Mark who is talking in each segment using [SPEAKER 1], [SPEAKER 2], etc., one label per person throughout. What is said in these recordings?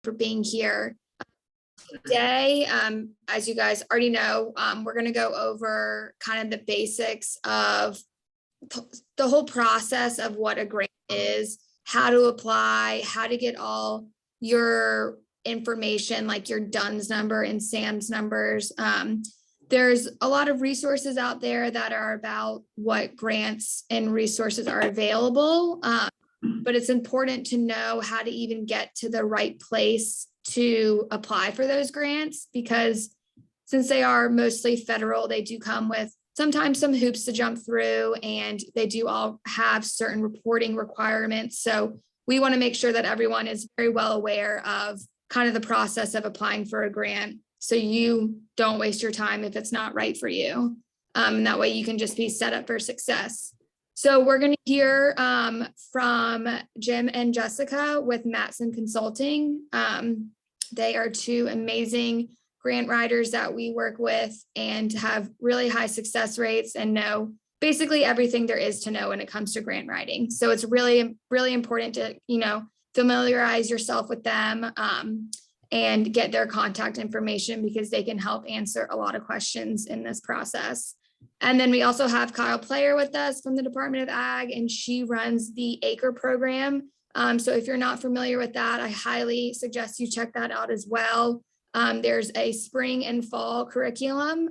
[SPEAKER 1] for being here today. As you guys already know, we're going to go over kind of the basics of the whole process of what a grant is, how to apply, how to get all your information like your DUNS number and SAMS numbers. There's a lot of resources out there that are about what grants and resources are available, but it's important to know how to even get to the right place to apply for those grants, because since they are mostly federal, they do come with sometimes some hoops to jump through, and they do all have certain reporting requirements. So we want to make sure that everyone is very well aware of kind of the process of applying for a grant, so you don't waste your time if it's not right for you. And that way you can just be set up for success. So we're going to hear from Jim and Jessica with Matson Consulting. They are two amazing grant writers that we work with and have really high success rates and know basically everything there is to know when it comes to grant writing. So it's really, really important to, familiarize yourself with them and get their contact information, because they can help answer a lot of questions in this process. And then we also have Kyle Player with us from the Department of Ag, and she runs the ACRE program. So if you're not familiar with that, I highly suggest you check that out as well. There's a spring and fall curriculum,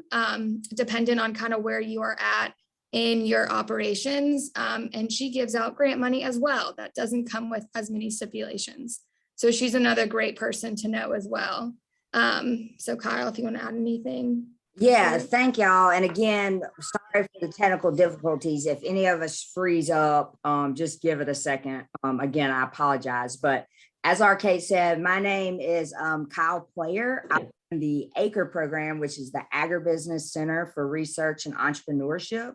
[SPEAKER 1] dependent on kind of where you are at in your operations. And she gives out grant money as well. That doesn't come with as many stipulations. So she's another great person to know as well. So Kyle, if you want to add anything.
[SPEAKER 2] Yeah, thank y'all. And again, sorry for the technical difficulties. If any of us freeze up, just give it a second. Again, I apologize. But as our Kate said, my name is Kyle Player. I'm in the ACRE program, which is the Agribusiness Center for Research and Entrepreneurship.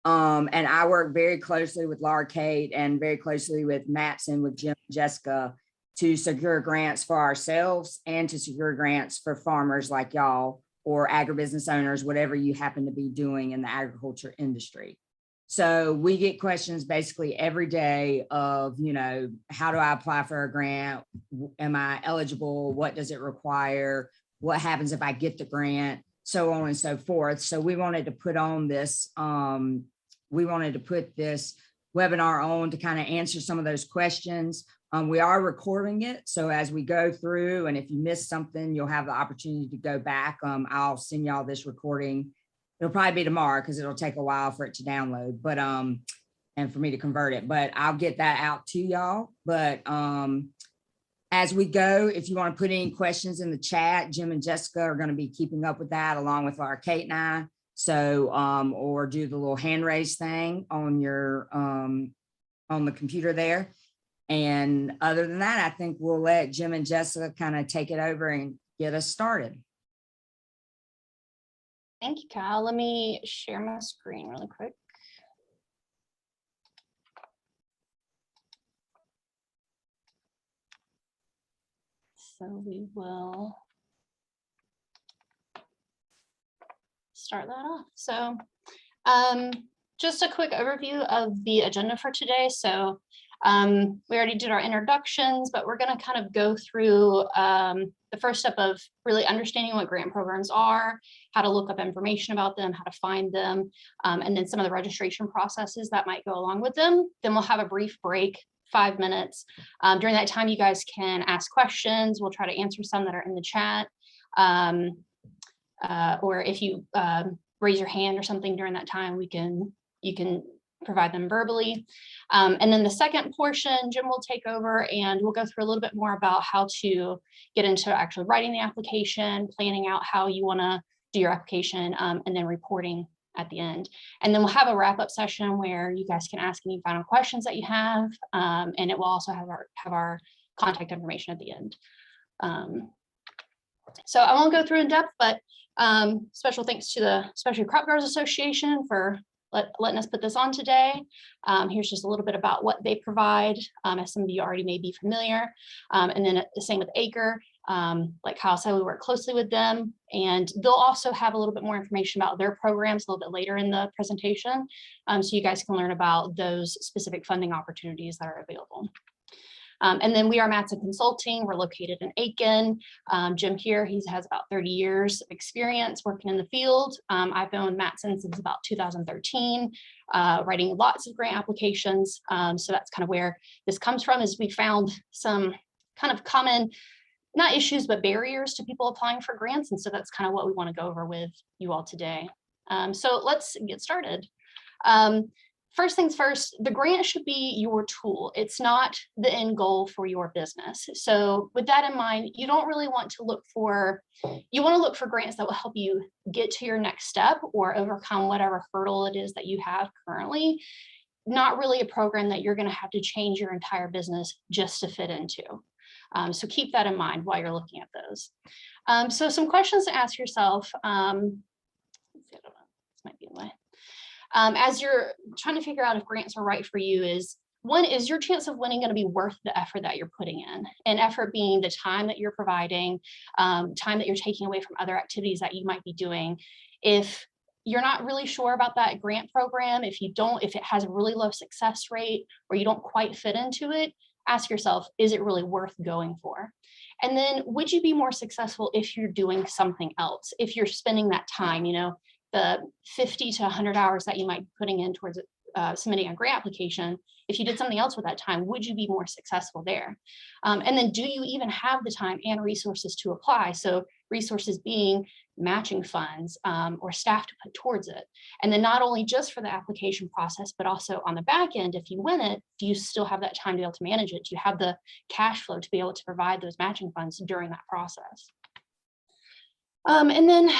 [SPEAKER 2] And I work very closely with Laura Kate and very closely with Matson, with Jim and Jessica, to secure grants for ourselves and to secure grants for farmers like y'all or agribusiness owners, whatever you happen to be doing in the agriculture industry. So we get questions basically every day of, how do I apply for a grant? Am I eligible? What does it require? What happens if I get the grant? So on and so forth. So we wanted to put on this, webinar on to kind of answer some of those questions. We are recording it. So as we go through, and if you miss something, you'll have the opportunity to go back. I'll send y'all this recording. It'll probably be tomorrow because it'll take a while for it to download, but and for me to convert it, but I'll get that out to y'all. But as we go, if you want to put any questions in the chat, Jim and Jessica are going to be keeping up with that along with our Kate and I. So or do the little hand raise thing on your on the computer there. And other than that, I think we'll let Jim and Jessica kind of take it over and get us started.
[SPEAKER 3] Thank you, Kyle. Let me share my screen really quick. So we will start that off. So just a quick overview of the agenda for today. So we already did our introductions, but we're going to kind of go through the first step of really understanding what grant programs are, how to look up information about them, how to find them, and then some of the registration processes that might go along with them. Then we'll have a brief break, 5 minutes. During that time, you guys can ask questions. We'll try to answer some that are in the chat. Or if you raise your hand or something during that time, you can provide them verbally. And then the second portion, Jim will take over and we'll go through a little bit more about how to get into actually writing the application, planning out how you want to do your application, and then reporting at the end. And then we'll have a wrap-up session where you guys can ask any final questions that you have, and it will also have our contact information at the end. So I won't go through in depth, but special thanks to the Specialty Crop Growers Association for letting us put this on today. Here's just a little bit about what they provide, as some of you already may be familiar. And then the same with ACRE. Like Kyle said, we work closely with them, and they'll also have a little bit more information about their programs a little bit later in the presentation. So you guys can learn about those specific funding opportunities that are available. And then we are Matson Consulting. We're located in Aiken. Jim here, he has about 30 years of experience working in the field. I've known Matson since about 2013, writing lots of grant applications. So that's kind of where this comes from, is we found some kind of common, not issues, but barriers to people applying for grants. And so that's kind of what we want to go over with you all today. So let's get started. First things first, the grant should be your tool. It's not the end goal for your business. So with that in mind, you don't really want to look for, you want to look for grants that will help you get to your next step or overcome whatever hurdle it is that you have currently. Not really a program that you're going to have to change your entire business just to fit into. So keep that in mind while you're looking at those. So some questions to ask yourself. This might be in the way. As you're trying to figure out if grants are right for you is, one, is your chance of winning going to be worth the effort that you're putting in? And effort being the time that you're providing, time that you're taking away from other activities that you might be doing. If you're not really sure about that grant program, if it has a really low success rate or you don't quite fit into it, ask yourself, is it really worth going for? And then would you be more successful if you're doing something else? If you're spending that time, the 50 to 100 hours that you might be putting in towards submitting a grant application, if you did something else with that time, would you be more successful there? And then do you even have the time and resources to apply? So resources being matching funds or staff to put towards it. And then not only just for the application process, but also on the back end, if you win it, do you still have that time to be able to manage it? Do you have the cash flow to be able to provide those matching funds during that process? And then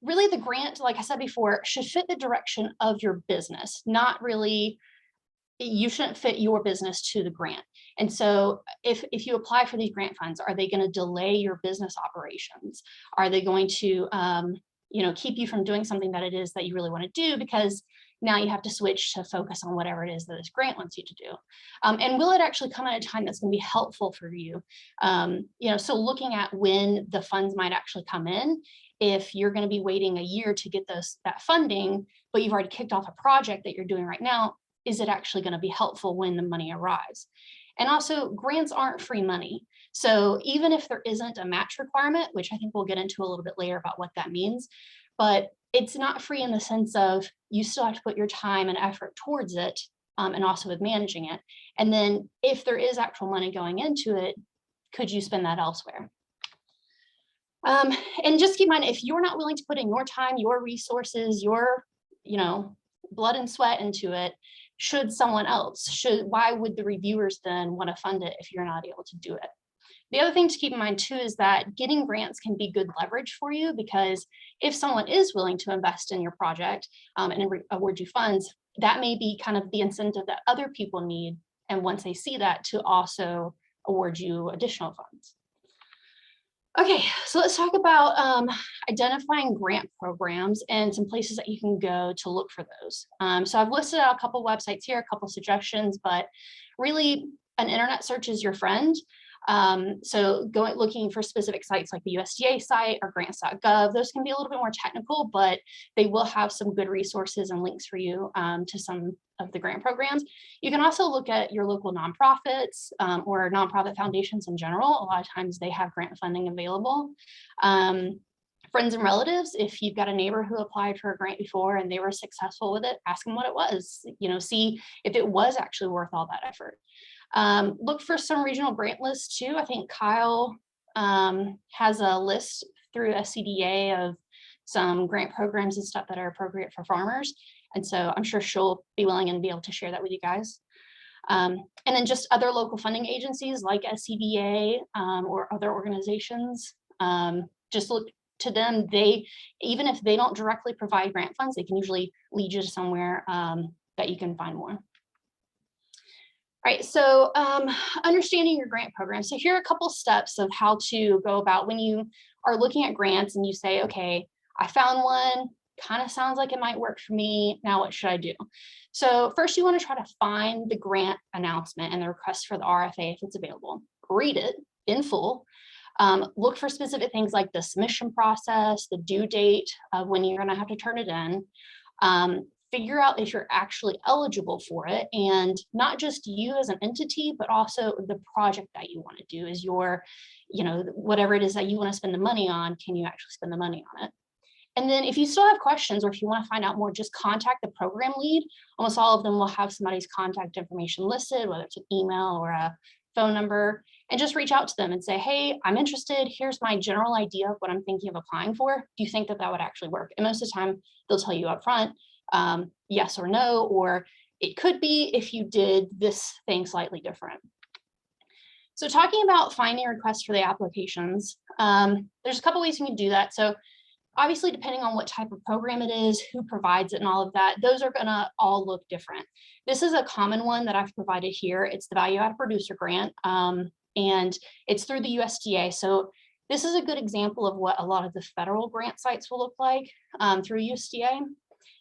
[SPEAKER 3] really the grant, like I said before, should fit the direction of your business, not really, you shouldn't fit your business to the grant. And so if you apply for these grant funds, are they going to delay your business operations? Are they going to keep you from doing something that it is that you really want to do, because now you have to switch to focus on whatever it is that this grant wants you to do? And will it actually come at a time that's going to be helpful for you? So looking at when the funds might actually come in, if you're going to be waiting a year to get that funding, but you've already kicked off a project that you're doing right now, is it actually going to be helpful when the money arrives? And also, grants aren't free money. So even if there isn't a match requirement, which I think we'll get into a little bit later about what that means, but it's not free in the sense of you still have to put your time and effort towards it, and also with managing it. And then if there is actual money going into it, could you spend that elsewhere? And just keep in mind, if you're not willing to put in your time, your resources, your blood and sweat into it, should someone else, why would the reviewers then want to fund it if you're not able to do it? The other thing to keep in mind too is that getting grants can be good leverage for you, because if someone is willing to invest in your project and award you funds, that may be kind of the incentive that other people need. And once they see that, to also award you additional funds. Okay, so let's talk about identifying grant programs and some places that you can go to look for those. So I've listed out a couple websites here, a couple suggestions, but really an internet search is your friend. So looking for specific sites like the USDA site or Grants.gov, those can be a little bit more technical, but they will have some good resources and links for you to some of the grant programs. You can also look at your local nonprofits or nonprofit foundations in general. A lot of times they have grant funding available. Friends and relatives, if you've got a neighbor who applied for a grant before and they were successful with it, ask them what it was, see if it was actually worth all that effort. Look for some regional grant lists too. I think Kyle has a list through SCDA of some grant programs and stuff that are appropriate for farmers. And so I'm sure she'll be willing and be able to share that with you guys. And then just other local funding agencies like SCDA or other organizations, just look to them. Even if they don't directly provide grant funds, they can usually lead you to somewhere that you can find more. All right, so understanding your grant program. So here are a couple steps of how to go about when you are looking at grants and you say, okay, I found one, kind of sounds like it might work for me. Now what should I do? So first you want to try to find the grant announcement and the request for the RFA if it's available. Read it in full. Look for specific things like the submission process, the due date of when you're going to have to turn it in. figure out if you're actually eligible for it, and not just you as an entity, but also the project that you want to do is your, whatever it is that you want to spend the money on, can you actually spend the money on it? And then if you still have questions or if you want to find out more, just contact the program lead. Almost all of them will have somebody's contact information listed, whether it's an email or a phone number, and just reach out to them and say, hey, I'm interested. Here's my general idea of what I'm thinking of applying for. Do you think that that would actually work? And most of the time they'll tell you up front, yes or no, or it could be if you did this thing slightly different. So talking about finding requests for the applications, there's a couple ways you can do that. So obviously, depending on what type of program it is, who provides it and all of that, those are gonna all look different. This is a common one that I've provided here. It's the Value Added Producer Grant, and it's through the USDA. So this is a good example of what a lot of the federal grant sites will look like through USDA.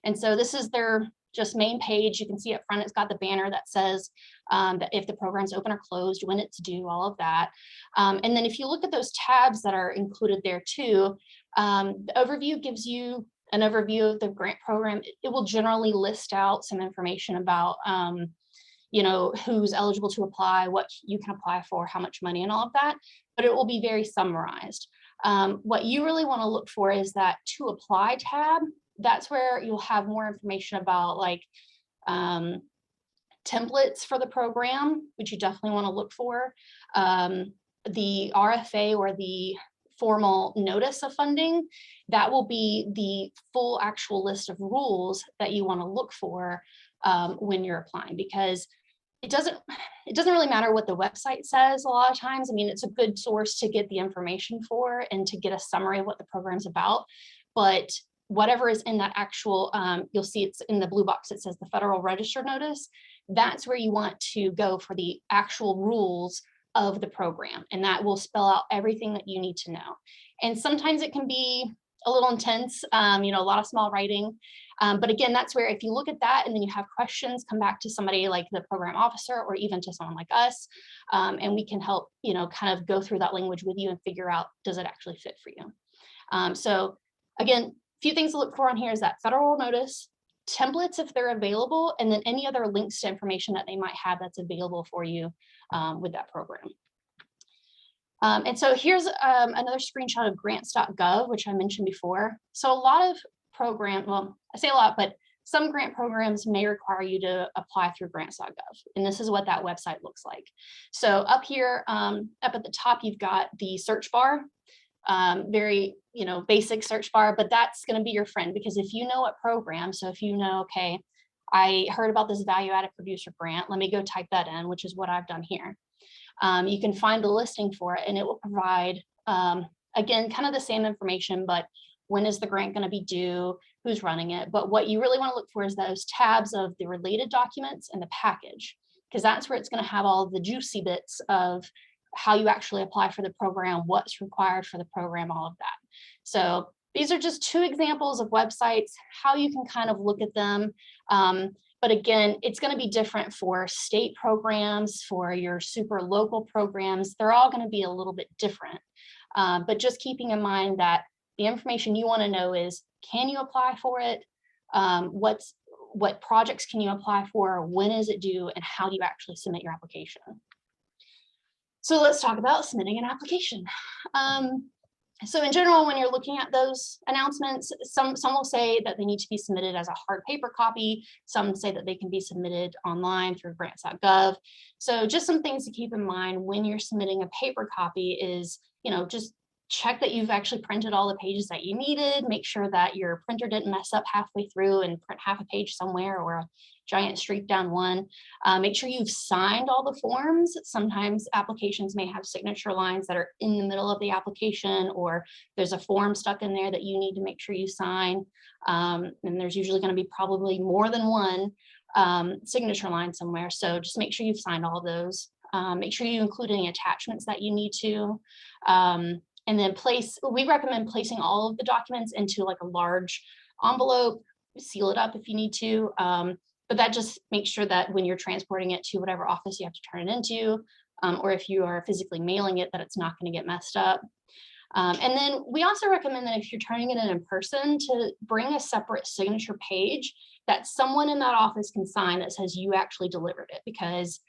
[SPEAKER 3] And so this is their just main page. You can see up front, it's got the banner that says that if the program's open or closed, when it's due, all of that. And then if you look at those tabs that are included there too, the overview gives you an overview of the grant program. It will generally list out some information about, who's eligible to apply, what you can apply for, how much money and all of that, but it will be very summarized. What you really want to look for is that to apply tab. That's where you'll have more information about like templates for the program, which you definitely want to look for. The RFA or the formal notice of funding, that will be the full actual list of rules that you want to look for when you're applying, because it doesn't really matter what the website says a lot of times. I mean, it's a good source to get the information for and to get a summary of what the program's about, but whatever is in that actual, you'll see it's in the blue box, it says the Federal Register notice. That's where you want to go for the actual rules of the program, and that will spell out everything that you need to know. And sometimes it can be a little intense, a lot of small writing. But again, that's where if you look at that and then you have questions, come back to somebody like the program officer or even to someone like us, and we can help, kind of go through that language with you and figure out, does it actually fit for you? So again, a few things to look for on here is that federal notice, templates if they're available, and then any other links to information that they might have that's available for you with that program. And so here's another screenshot of Grants.gov, which I mentioned before. So a lot of programs, well, I say a lot, but some grant programs may require you to apply through Grants.gov. And this is what that website looks like. So up here, up at the top, you've got the search bar, very, basic search bar, but that's going to be your friend, because if you know what program, so if you know, okay, I heard about this value added producer grant, let me go type that in, which is what I've done here. You can find the listing for it and it will provide, again, kind of the same information, but when is the grant going to be due, who's running it. But what you really want to look for is those tabs of the related documents and the package, because that's where it's going to have all the juicy bits of how you actually apply for the program, what's required for the program, all of that. So these are just two examples of websites, how you can kind of look at them. But again, it's going to be different for state programs, for your super local programs. They're all going to be a little bit different. But just keeping in mind that the information you want to know is, can you apply for it? What projects can you apply for? When is it due? And how do you actually submit your application? So let's talk about submitting an application. So in general, when you're looking at those announcements, some will say that they need to be submitted as a hard paper copy. Some say that they can be submitted online through Grants.gov. So just some things to keep in mind when you're submitting a paper copy is, just check that you've actually printed all the pages that you needed. Make sure that your printer didn't mess up halfway through and print half a page somewhere or a giant streak down one. Make sure you've signed all the forms. Sometimes applications may have signature lines that are in the middle of the application, or there's a form stuck in there that you need to make sure you sign. And there's usually going to be probably more than one signature line somewhere. So just make sure you've signed all of those. Make sure you include any attachments that you need to. And then we recommend placing all of the documents into like a large envelope, seal it up if you need to. But that just makes sure that when you're transporting it to whatever office you have to turn it into, or if you are physically mailing it, that it's not going to get messed up. And then we also recommend that if you're turning it in person, to bring a separate signature page that someone in that office can sign that says you actually delivered it, because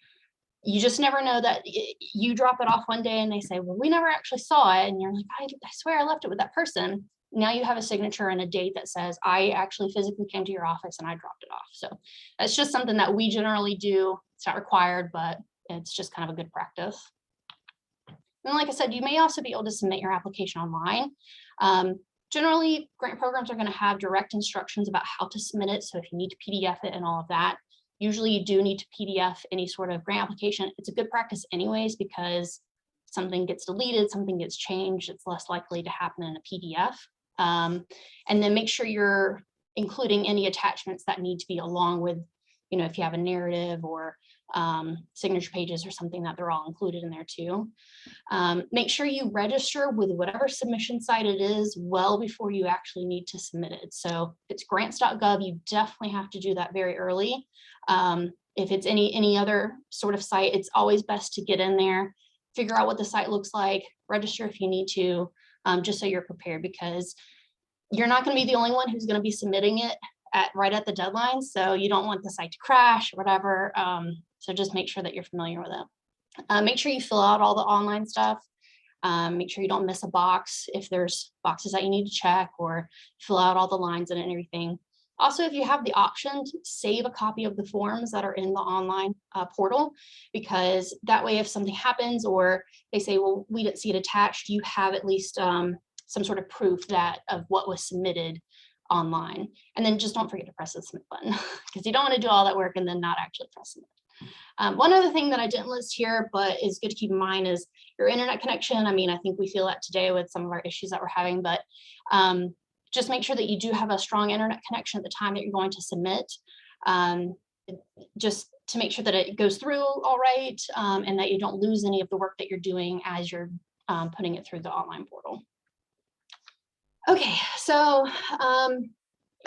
[SPEAKER 3] you just never know that you drop it off one day and they say, well, we never actually saw it. And you're like, I swear I left it with that person. Now you have a signature and a date that says, I actually physically came to your office and I dropped it off. So that's just something that we generally do. It's not required, but it's just kind of a good practice. And like I said, you may also be able to submit your application online. Generally, grant programs are going to have direct instructions about how to submit it. So if you need to PDF it and all of that, usually you do need to PDF any sort of grant application. It's a good practice anyways, because something gets deleted, something gets changed, it's less likely to happen in a PDF. And then make sure you're including any attachments that need to be along with, you know, if you have a narrative or signature pages or something, that they're all included in there too. Make sure you register with whatever submission site it is well before you actually need to submit it. So if it's Grants.gov, you definitely have to do that very early. If it's any other sort of site, it's always best to get in there, figure out what the site looks like, register if you need to, just so you're prepared, because you're not going to be the only one who's going to be submitting it right at the deadline. So you don't want the site to crash or whatever. So just make sure that you're familiar with it. Make sure you fill out all the online stuff. Make sure you don't miss a box if there's boxes that you need to check, or fill out all the lines in it and everything. Also, if you have the option, save a copy of the forms that are in the online portal, because that way if something happens or they say, well, we didn't see it attached, you have at least some sort of proof of what was submitted online. And then just don't forget to press the submit button, because you don't want to do all that work and then not actually press submit. One other thing that I didn't list here, but is good to keep in mind, is your internet connection. I mean, I think we feel that today with some of our issues that we're having, but just make sure that you do have a strong internet connection at the time that you're going to submit, just to make sure that it goes through all right, and that you don't lose any of the work that you're doing as you're putting it through the online portal. Okay, so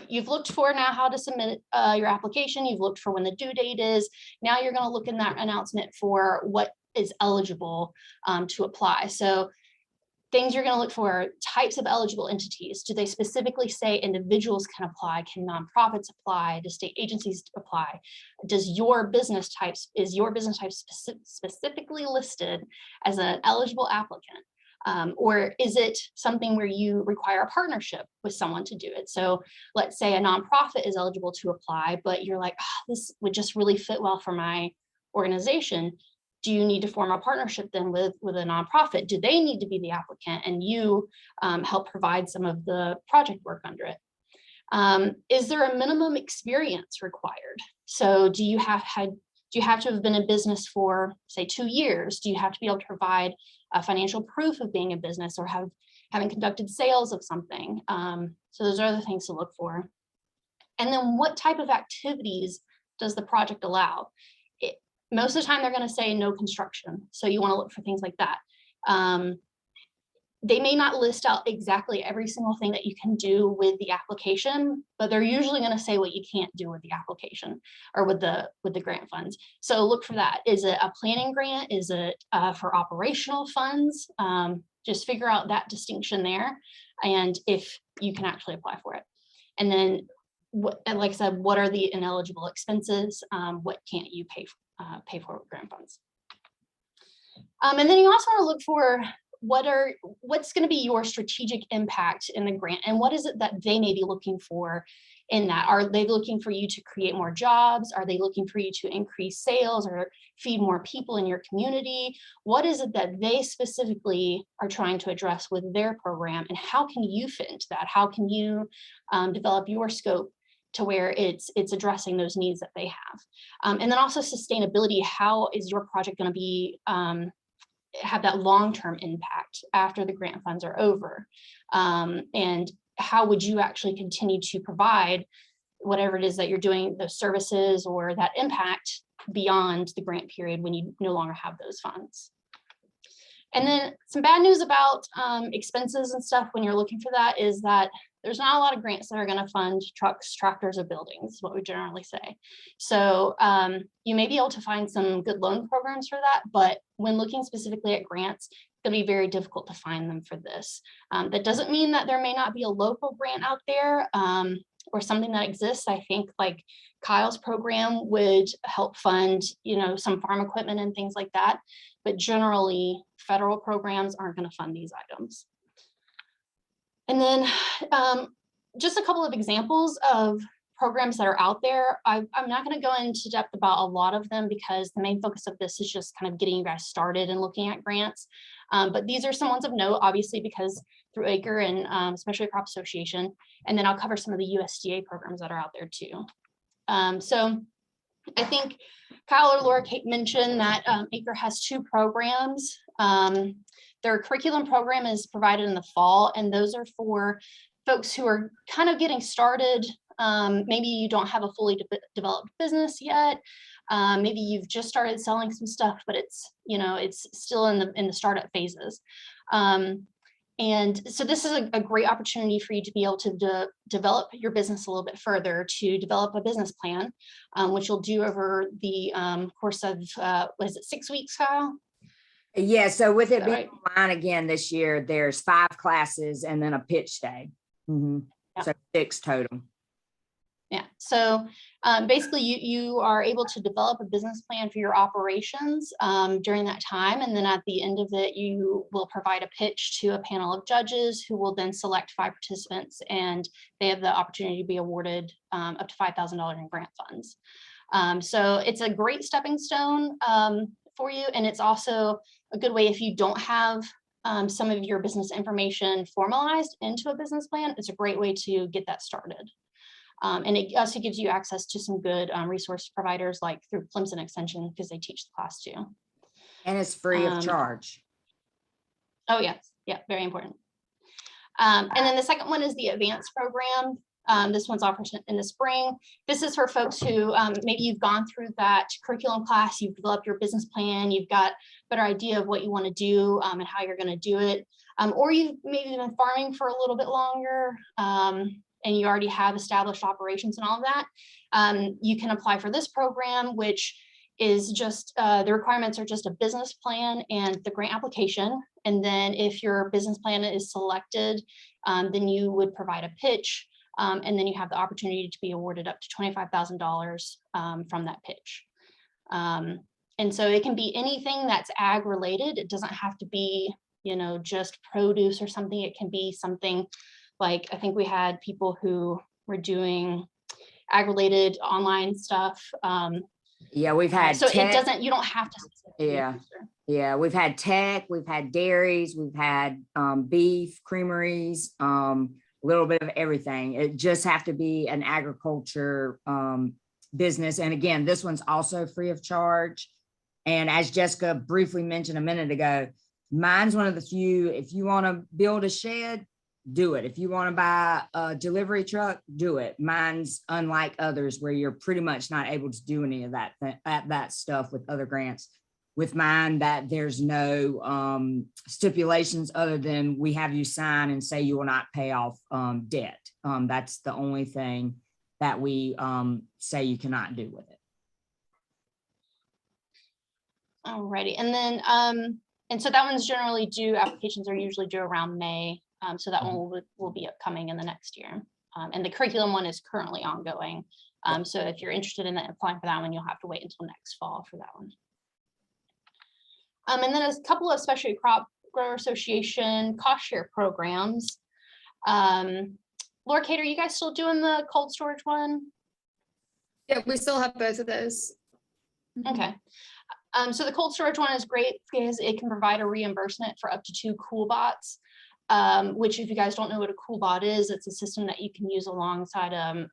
[SPEAKER 3] you've looked for now how to submit your application. You've looked for when the due date is. Now you're going to look in that announcement for what is eligible to apply. So things you're going to look for: types of eligible entities. Do they specifically say individuals can apply? Can nonprofits apply? Do state agencies apply? Is your business type specifically listed as an eligible applicant? Or is it something where you require a partnership with someone to do it? So let's say a nonprofit is eligible to apply, but you're like, oh, this would just really fit well for my organization. Do you need to form a partnership then with a nonprofit? Do they need to be the applicant and you help provide some of the project work under it? Is there a minimum experience required? So do you have to have been in business for, say, 2 years? Do you have to be able to provide a financial proof of being a business, or having conducted sales of something? So those are other things to look for. And then what type of activities does the project allow? Most of the time they're going to say no construction. So you want to look for things like that. They may not list out exactly every single thing that you can do with the application, but they're usually going to say what you can't do with the application or with the grant funds. So look for that. Is it a planning grant? Is it for operational funds? Just figure out that distinction there, and if you can actually apply for it. And then, like I said, what are the ineligible expenses? What can't you pay for with grant funds? And then you also want to look for what's going to be your strategic impact in the grant, and what is it that they may be looking for in that? Are they looking for you to create more jobs? Are they looking for you to increase sales or feed more people in your community? What is it that they specifically are trying to address with their program, and how can you fit into that? How can you develop your scope to where it's addressing those needs that they have? And then also sustainability. How is your project going to be have that long-term impact after the grant funds are over? And how would you actually continue to provide whatever it is that you're doing, those services or that impact, beyond the grant period when you no longer have those funds? And then some bad news about expenses and stuff when you're looking for that is that there's not a lot of grants that are going to fund trucks, tractors, or buildings, is what we generally say. So you may be able to find some good loan programs for that, but when looking specifically at grants, it's going to be very difficult to find them for this. That doesn't mean that there may not be a local grant out there or something that exists. I think like Kyle's program would help fund, some farm equipment and things like that. But generally, federal programs aren't going to fund these items. And then just a couple of examples of programs that are out there. I'm not going to go into depth about a lot of them because the main focus of this is just kind of getting you guys started and looking at grants. But these are some ones of note, obviously, because through ACRE and especially Crop Association. And then I'll cover some of the USDA programs that are out there too. So I think Kyle or Laura Kate mentioned that ACRE has 2 programs. Their curriculum program is provided in the fall, and those are for folks who are kind of getting started. Maybe you don't have a fully developed business yet. Maybe you've just started selling some stuff, but it's still in the startup phases. And so this is a great opportunity for you to be able to develop your business a little bit further, to develop a business plan, which you'll do over the course of, 6 weeks, Kyle?
[SPEAKER 2] Yeah, so with it being
[SPEAKER 3] Right.
[SPEAKER 2] online again this year, there's 5 classes and then a pitch day.
[SPEAKER 3] Yeah.
[SPEAKER 2] So 6 total.
[SPEAKER 3] Yeah, so basically you are able to develop a business plan for your operations during that time. And then at the end of it, you will provide a pitch to a panel of judges who will then select 5 participants, and they have the opportunity to be awarded up to $5,000 in grant funds. So it's a great stepping stone for you. And it's also a good way if you don't have some of your business information formalized into a business plan. It's a great way to get that started. And it also gives you access to some good resource providers like through Clemson Extension, because they teach the class too.
[SPEAKER 2] And it's free of charge.
[SPEAKER 3] Oh, yes. Yeah, very important. And then the second one is the advanced program. This one's offered in the spring. This is for folks who maybe you've gone through that curriculum class, you've developed your business plan, you've got a better idea of what you want to do and how you're going to do it. Or you've maybe been farming for a little bit longer and you already have established operations and all of that. You can apply for this program, which is just, the requirements are just a business plan and the grant application. And then if your business plan is selected, then you would provide a pitch. And then you have the opportunity to be awarded up to $25,000 from that pitch. And so it can be anything that's ag related. It doesn't have to be, just produce or something. It can be something like, I think we had people who were doing ag related online stuff.
[SPEAKER 2] Yeah, we've had
[SPEAKER 3] so
[SPEAKER 2] tech.
[SPEAKER 3] you don't have to.
[SPEAKER 2] Yeah, we've had tech, we've had dairies, we've had beef, creameries, little bit of everything. It just have to be an agriculture business. And again, this one's also free of charge. And as Jessica briefly mentioned a minute ago, mine's one of the few, if you want to build a shed, do it. If you want to buy a delivery truck, do it. Mine's unlike others where you're pretty much not able to do any of that stuff with other grants. With mine, that there's no stipulations other than we have you sign and say you will not pay off debt. That's the only thing that we say you cannot do with it.
[SPEAKER 3] Alrighty, and then and so that one's generally due. Applications are usually due around May, so that one will be upcoming in the next year. And the curriculum one is currently ongoing. So if you're interested in applying for that one, you'll have to wait until next fall for that one. And then a couple of Specialty Crop Grower Association cost share programs. Laura Kate, are you guys still doing the cold storage one?
[SPEAKER 1] Yeah, we still have both of those.
[SPEAKER 3] Okay. So the cold storage one is great because it can provide a reimbursement for up to 2 cool bots, which if you guys don't know what a cool bot is, it's a system that you can use alongside an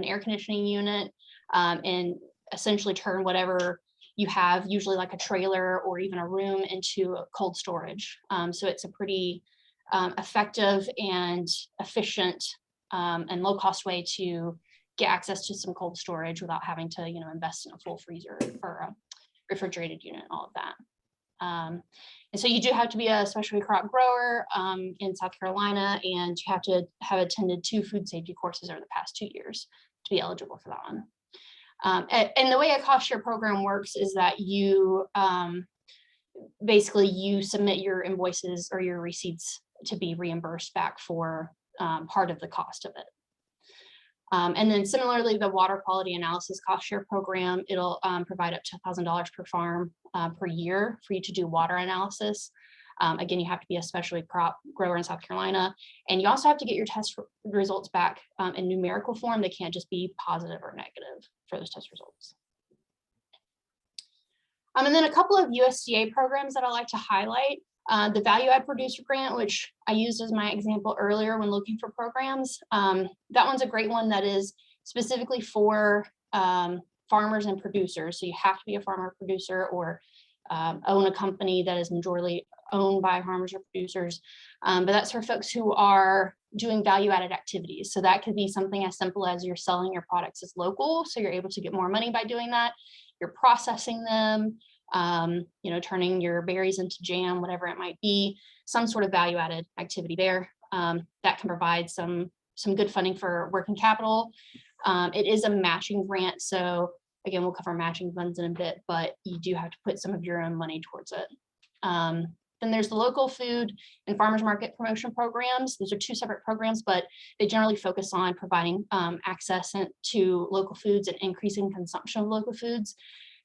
[SPEAKER 3] air conditioning unit and essentially turn whatever you have, usually like a trailer or even a room, into a cold storage. So it's a pretty effective and efficient and low cost way to get access to some cold storage without having to invest in a full freezer or a refrigerated unit, all of that. And so you do have to be a specialty crop grower in South Carolina, and you have to have attended 2 food safety courses over the past 2 years to be eligible for that one. And the way a cost share program works is that you basically you submit your invoices or your receipts to be reimbursed back for part of the cost of it. And then similarly, the water quality analysis cost share program, it'll provide up to $1,000 per farm per year for you to do water analysis. Again, you have to be a specialty crop grower in South Carolina, and you also have to get your test results back in numerical form. They can't just be positive or negative for those test results. And then a couple of USDA programs that I like to highlight. The Value Add Producer Grant, which I used as my example earlier when looking for programs. That one's a great one that is specifically for farmers and producers. So you have to be a farmer producer or own a company that is majority owned by farmers or producers. But that's for folks who are doing value-added activities. So that could be something as simple as you're selling your products as local, so you're able to get more money by doing that. You're processing them, turning your berries into jam, whatever it might be, some sort of value-added activity there. That can provide some good funding for working capital. It is a matching grant, so again, we'll cover matching funds in a bit, but you do have to put some of your own money towards it. Then there's the local food and farmers market promotion programs. Those are 2 separate programs, but they generally focus on providing access to local foods and increasing consumption of local foods.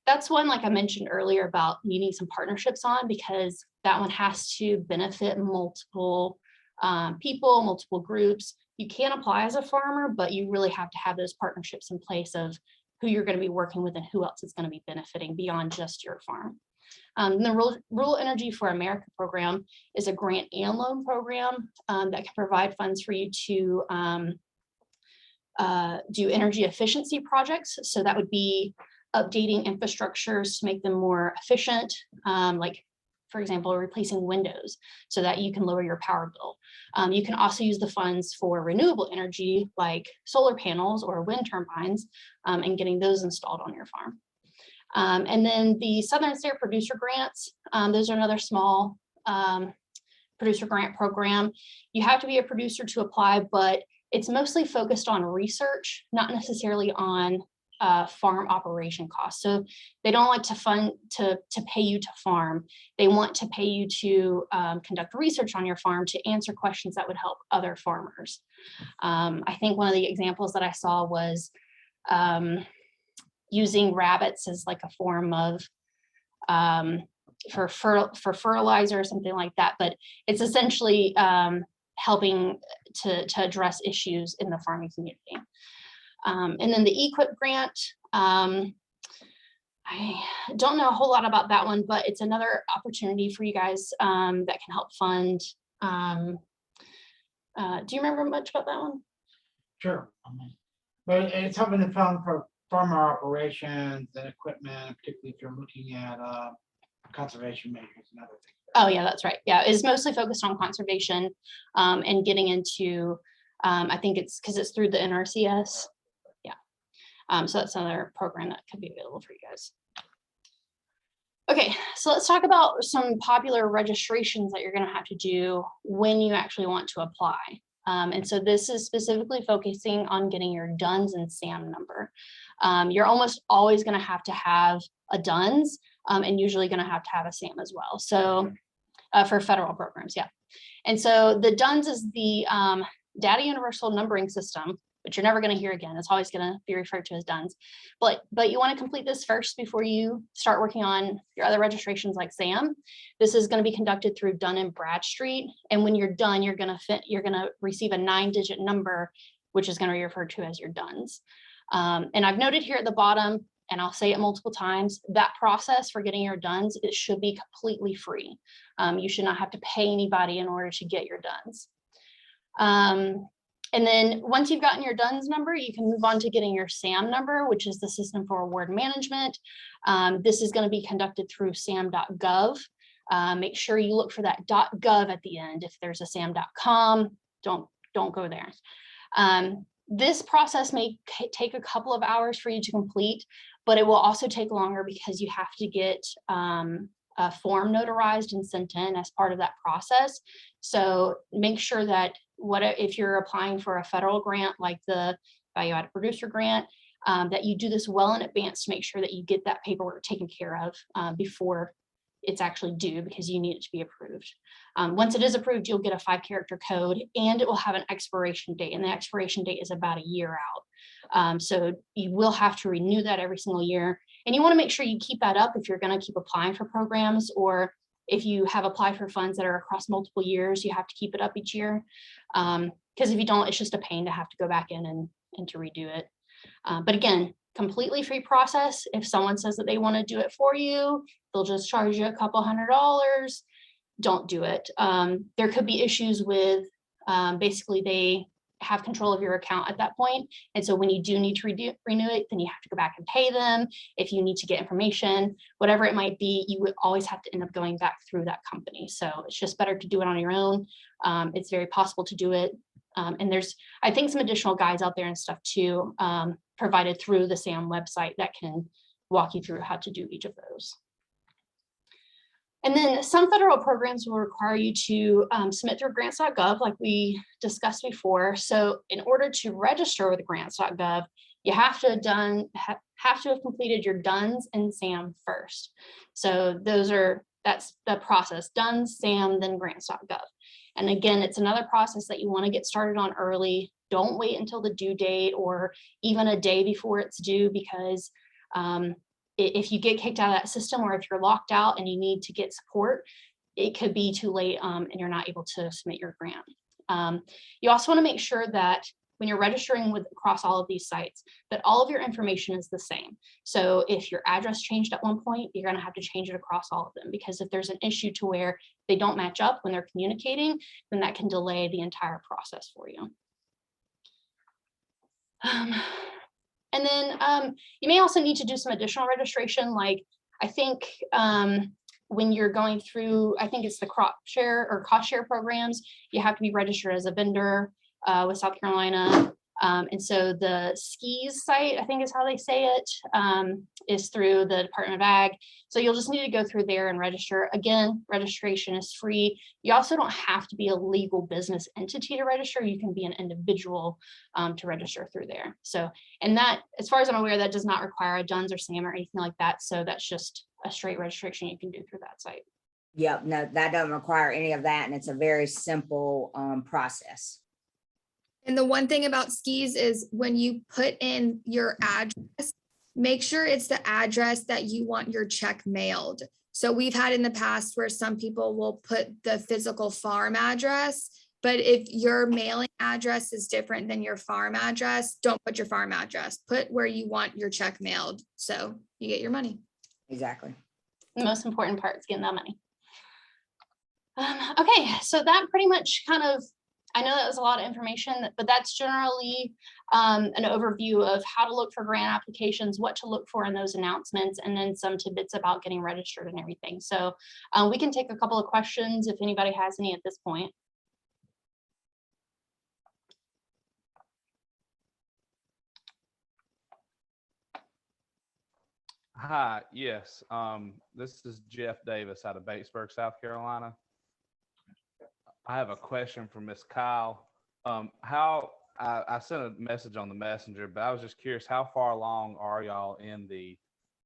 [SPEAKER 3] That's one, like I mentioned earlier, about needing some partnerships on, because that one has to benefit multiple people, multiple groups. You can apply as a farmer, but you really have to have those partnerships in place of who you're going to be working with and who else is going to be benefiting beyond just your farm. The Rural Energy for America program is a grant and loan program that can provide funds for you to do energy efficiency projects. So that would be updating infrastructures to make them more efficient, like, for example, replacing windows so that you can lower your power bill. You can also use the funds for renewable energy, like solar panels or wind turbines, and getting those installed on your farm. And then the Southern States Producer Grants, those are another small producer grant program. You have to be a producer to apply, but it's mostly focused on research, not necessarily on farm operation costs. So they don't like to pay you to farm. They want to pay you to conduct research on your farm to answer questions that would help other farmers. I think one of the examples that I saw was using rabbits as like a form of for fertilizer or something like that, but it's essentially helping to address issues in the farming community. And then the EQIP grant, I don't know a whole lot about that one, but it's another opportunity for you guys that can help fund. Do you remember much about that one?
[SPEAKER 4] Sure. But it's helping to fund for farmer operations and equipment, particularly if you're looking at conservation measures and other things.
[SPEAKER 3] Oh yeah, that's right. Yeah, it's mostly focused on conservation and getting into, I think it's because it's through the NRCS. Yeah. So that's another program that could be available for you guys. Okay, so let's talk about some popular registrations that you're going to have to do when you actually want to apply. And so this is specifically focusing on getting your DUNS and SAM number. You're almost always going to have a DUNS and usually going to have a SAM as well. So for federal programs, yeah. And so the DUNS is the Data Universal Numbering System, which you're never going to hear again. It's always going to be referred to as DUNS. But you want to complete this first before you start working on your other registrations like SAM. This is going to be conducted through Dun & Bradstreet. And when you're done, you're going to receive a 9-digit number, which is going to be referred to as your DUNS. And I've noted here at the bottom, and I'll say it multiple times, that process for getting your DUNS, it should be completely free. You should not have to pay anybody in order to get your DUNS. And then once you've gotten your DUNS number, you can move on to getting your SAM number, which is the System for Award Management. This is going to be conducted through sam.gov. Make sure you look for that .gov at the end. If there's a sam.com, don't go there. This process may take a couple of hours for you to complete, but it will also take longer because you have to get a form notarized and sent in as part of that process. So make sure that if you're applying for a federal grant like the value added producer grant, that you do this well in advance to make sure that you get that paperwork taken care of before it's actually due, because you need it to be approved. Once it is approved, you'll get a 5-character code, and it will have an expiration date, and the expiration date is about a year out. So you will have to renew that every single year, and you want to make sure you keep that up if you're going to keep applying for programs, or if you have applied for funds that are across multiple years, you have to keep it up each year. Because if you don't, it's just a pain to have to go back in and to redo it. But again, completely free process. If someone says that they want to do it for you, they'll just charge you a couple $100. Don't do it. There could be issues with basically they have control of your account at that point. And so when you do need to renew it, then you have to go back and pay them. If you need to get information, whatever it might be, you would always have to end up going back through that company. So it's just better to do it on your own. It's very possible to do it. And there's, I think, some additional guides out there and stuff too, provided through the SAM website that can walk you through how to do each of those. And then some federal programs will require you to submit through Grants.gov, like we discussed before. So in order to register with Grants.gov, you have to have completed your DUNS and SAM first. So that's the process: DUNS, SAM, then Grants.gov. And again, it's another process that you want to get started on early. Don't wait until the due date or even a day before it's due, because if you get kicked out of that system, or if you're locked out and you need to get support, it could be too late and you're not able to submit your grant. You also want to make sure that when you're registering across all of these sites, that all of your information is the same. So if your address changed at one point, you're going to have to change it across all of them, because if there's an issue to where they don't match up when they're communicating, then that can delay the entire process for you. And then you may also need to do some additional registration. Like I think when you're going through, I think it's the crop share or cost share programs, you have to be registered as a vendor with South Carolina. And so the SKIS site, I think is how they say it, is through the Department of Ag. So you'll just need to go through there and register. Again, registration is free. You also don't have to be a legal business entity to register. You can be an individual to register through there. So, and that, as far as I'm aware, that does not require a DUNS or SAM or anything like that. So that's just a straight registration you can do through that site.
[SPEAKER 2] Yep, no, that doesn't require any of that, and it's a very simple process.
[SPEAKER 1] And the one thing about skis is when you put in your address, make sure it's the address that you want your check mailed. So we've had in the past where some people will put the physical farm address, but if your mailing address is different than your farm address, don't put your farm address. Put where you want your check mailed, so you get your money.
[SPEAKER 2] Exactly.
[SPEAKER 3] The most important part is getting that money. Okay, so that pretty much kind of, I know that was a lot of information, but that's generally an overview of how to look for grant applications, what to look for in those announcements, and then some tidbits about getting registered and everything. So we can take a couple of questions if anybody has any at this point.
[SPEAKER 5] Hi, yes. This is Jeff Davis out of Batesburg, South Carolina. I have a question for Miss Kyle. I sent a message on the messenger, but I was just curious, how far along are y'all in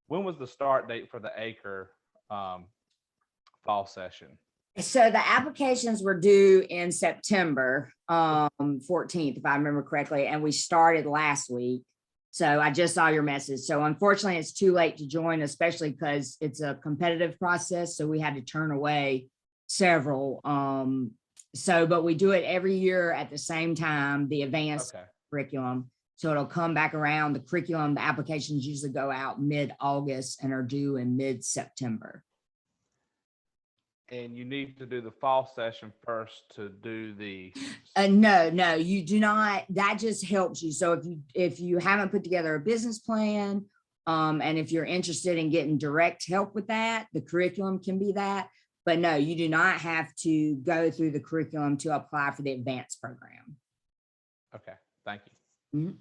[SPEAKER 5] when was the start date for the acre fall session?
[SPEAKER 2] So the applications were due in September 14th, if I remember correctly, and we started last week. So I just saw your message. So unfortunately, it's too late to join, especially because it's a competitive process. So we had to turn away several. But we do it every year at the same time, the advanced curriculum. So it'll come back around. The curriculum, the applications usually go out mid-August and are due in mid-September.
[SPEAKER 5] And you need to do the fall session first to do the.
[SPEAKER 2] No, you do not. That just helps you. So if you haven't put together a business plan, and if you're interested in getting direct help with that, the curriculum can be that. But no, you do not have to go through the curriculum to apply for the advanced program.
[SPEAKER 5] Okay, thank you.
[SPEAKER 2] Mm-hmm.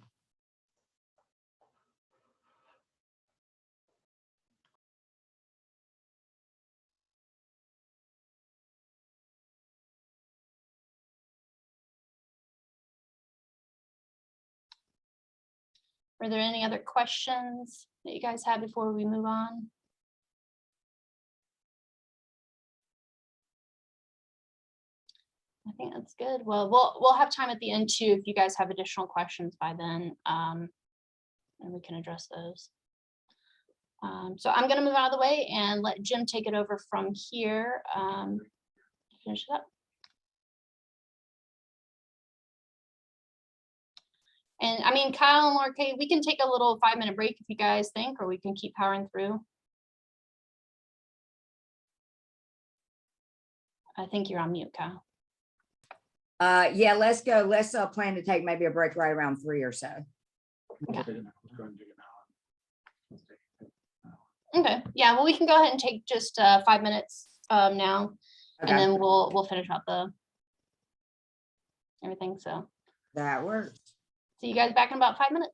[SPEAKER 3] Were there any other questions that you guys had before we move on? I think that's good. Well, we'll have time at the end too, if you guys have additional questions by then, and we can address those. So I'm gonna move out of the way and let Jim take it over from here. Finish it up. And I mean, Kyle and Laura Kay, we can take a little 5-minute break if you guys think, or we can keep powering through. I think you're on mute, Kyle.
[SPEAKER 2] Yeah, let's go. Let's plan to take maybe a break right around 3 or so.
[SPEAKER 3] Okay, yeah, well, we can go ahead and take just 5 minutes now,
[SPEAKER 2] Okay,
[SPEAKER 3] and then we'll finish out the everything. So
[SPEAKER 2] that works.
[SPEAKER 3] see you guys back in about 5 minutes.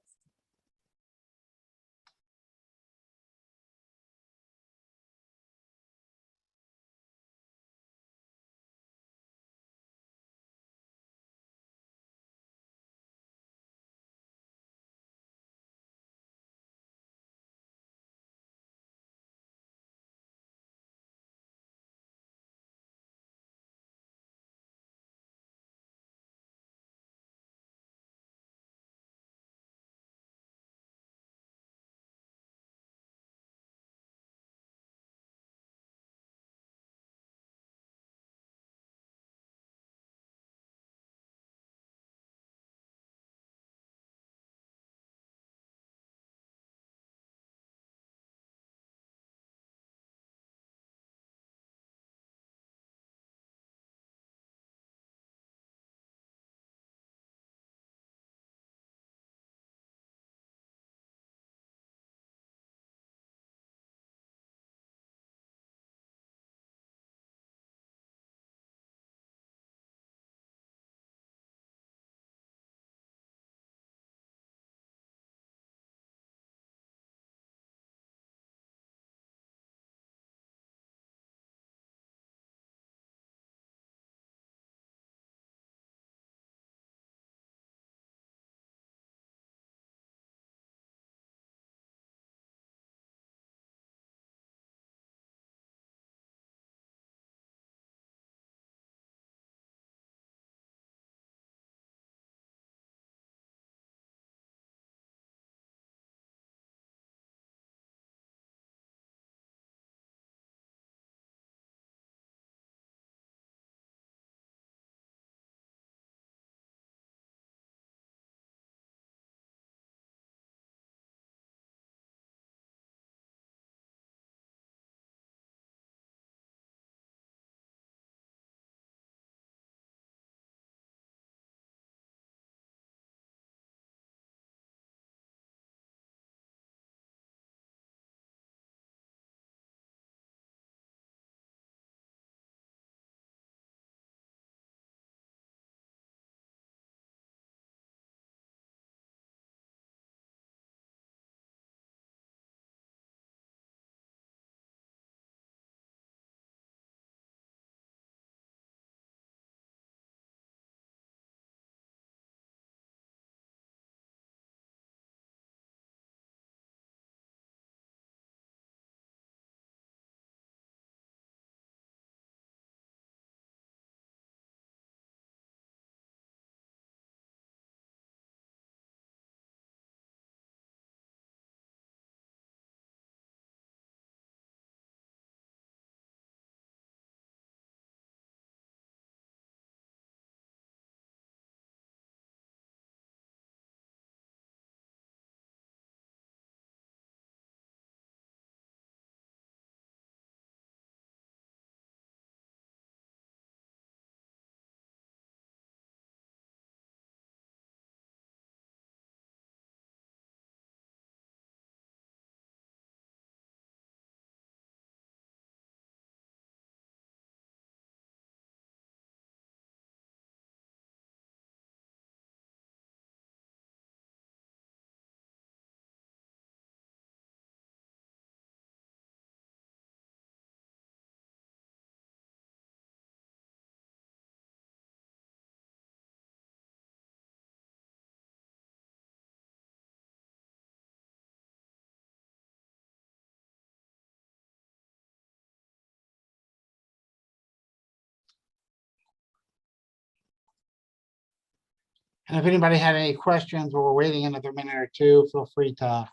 [SPEAKER 4] And if anybody had any questions while we're waiting another minute or two, feel free to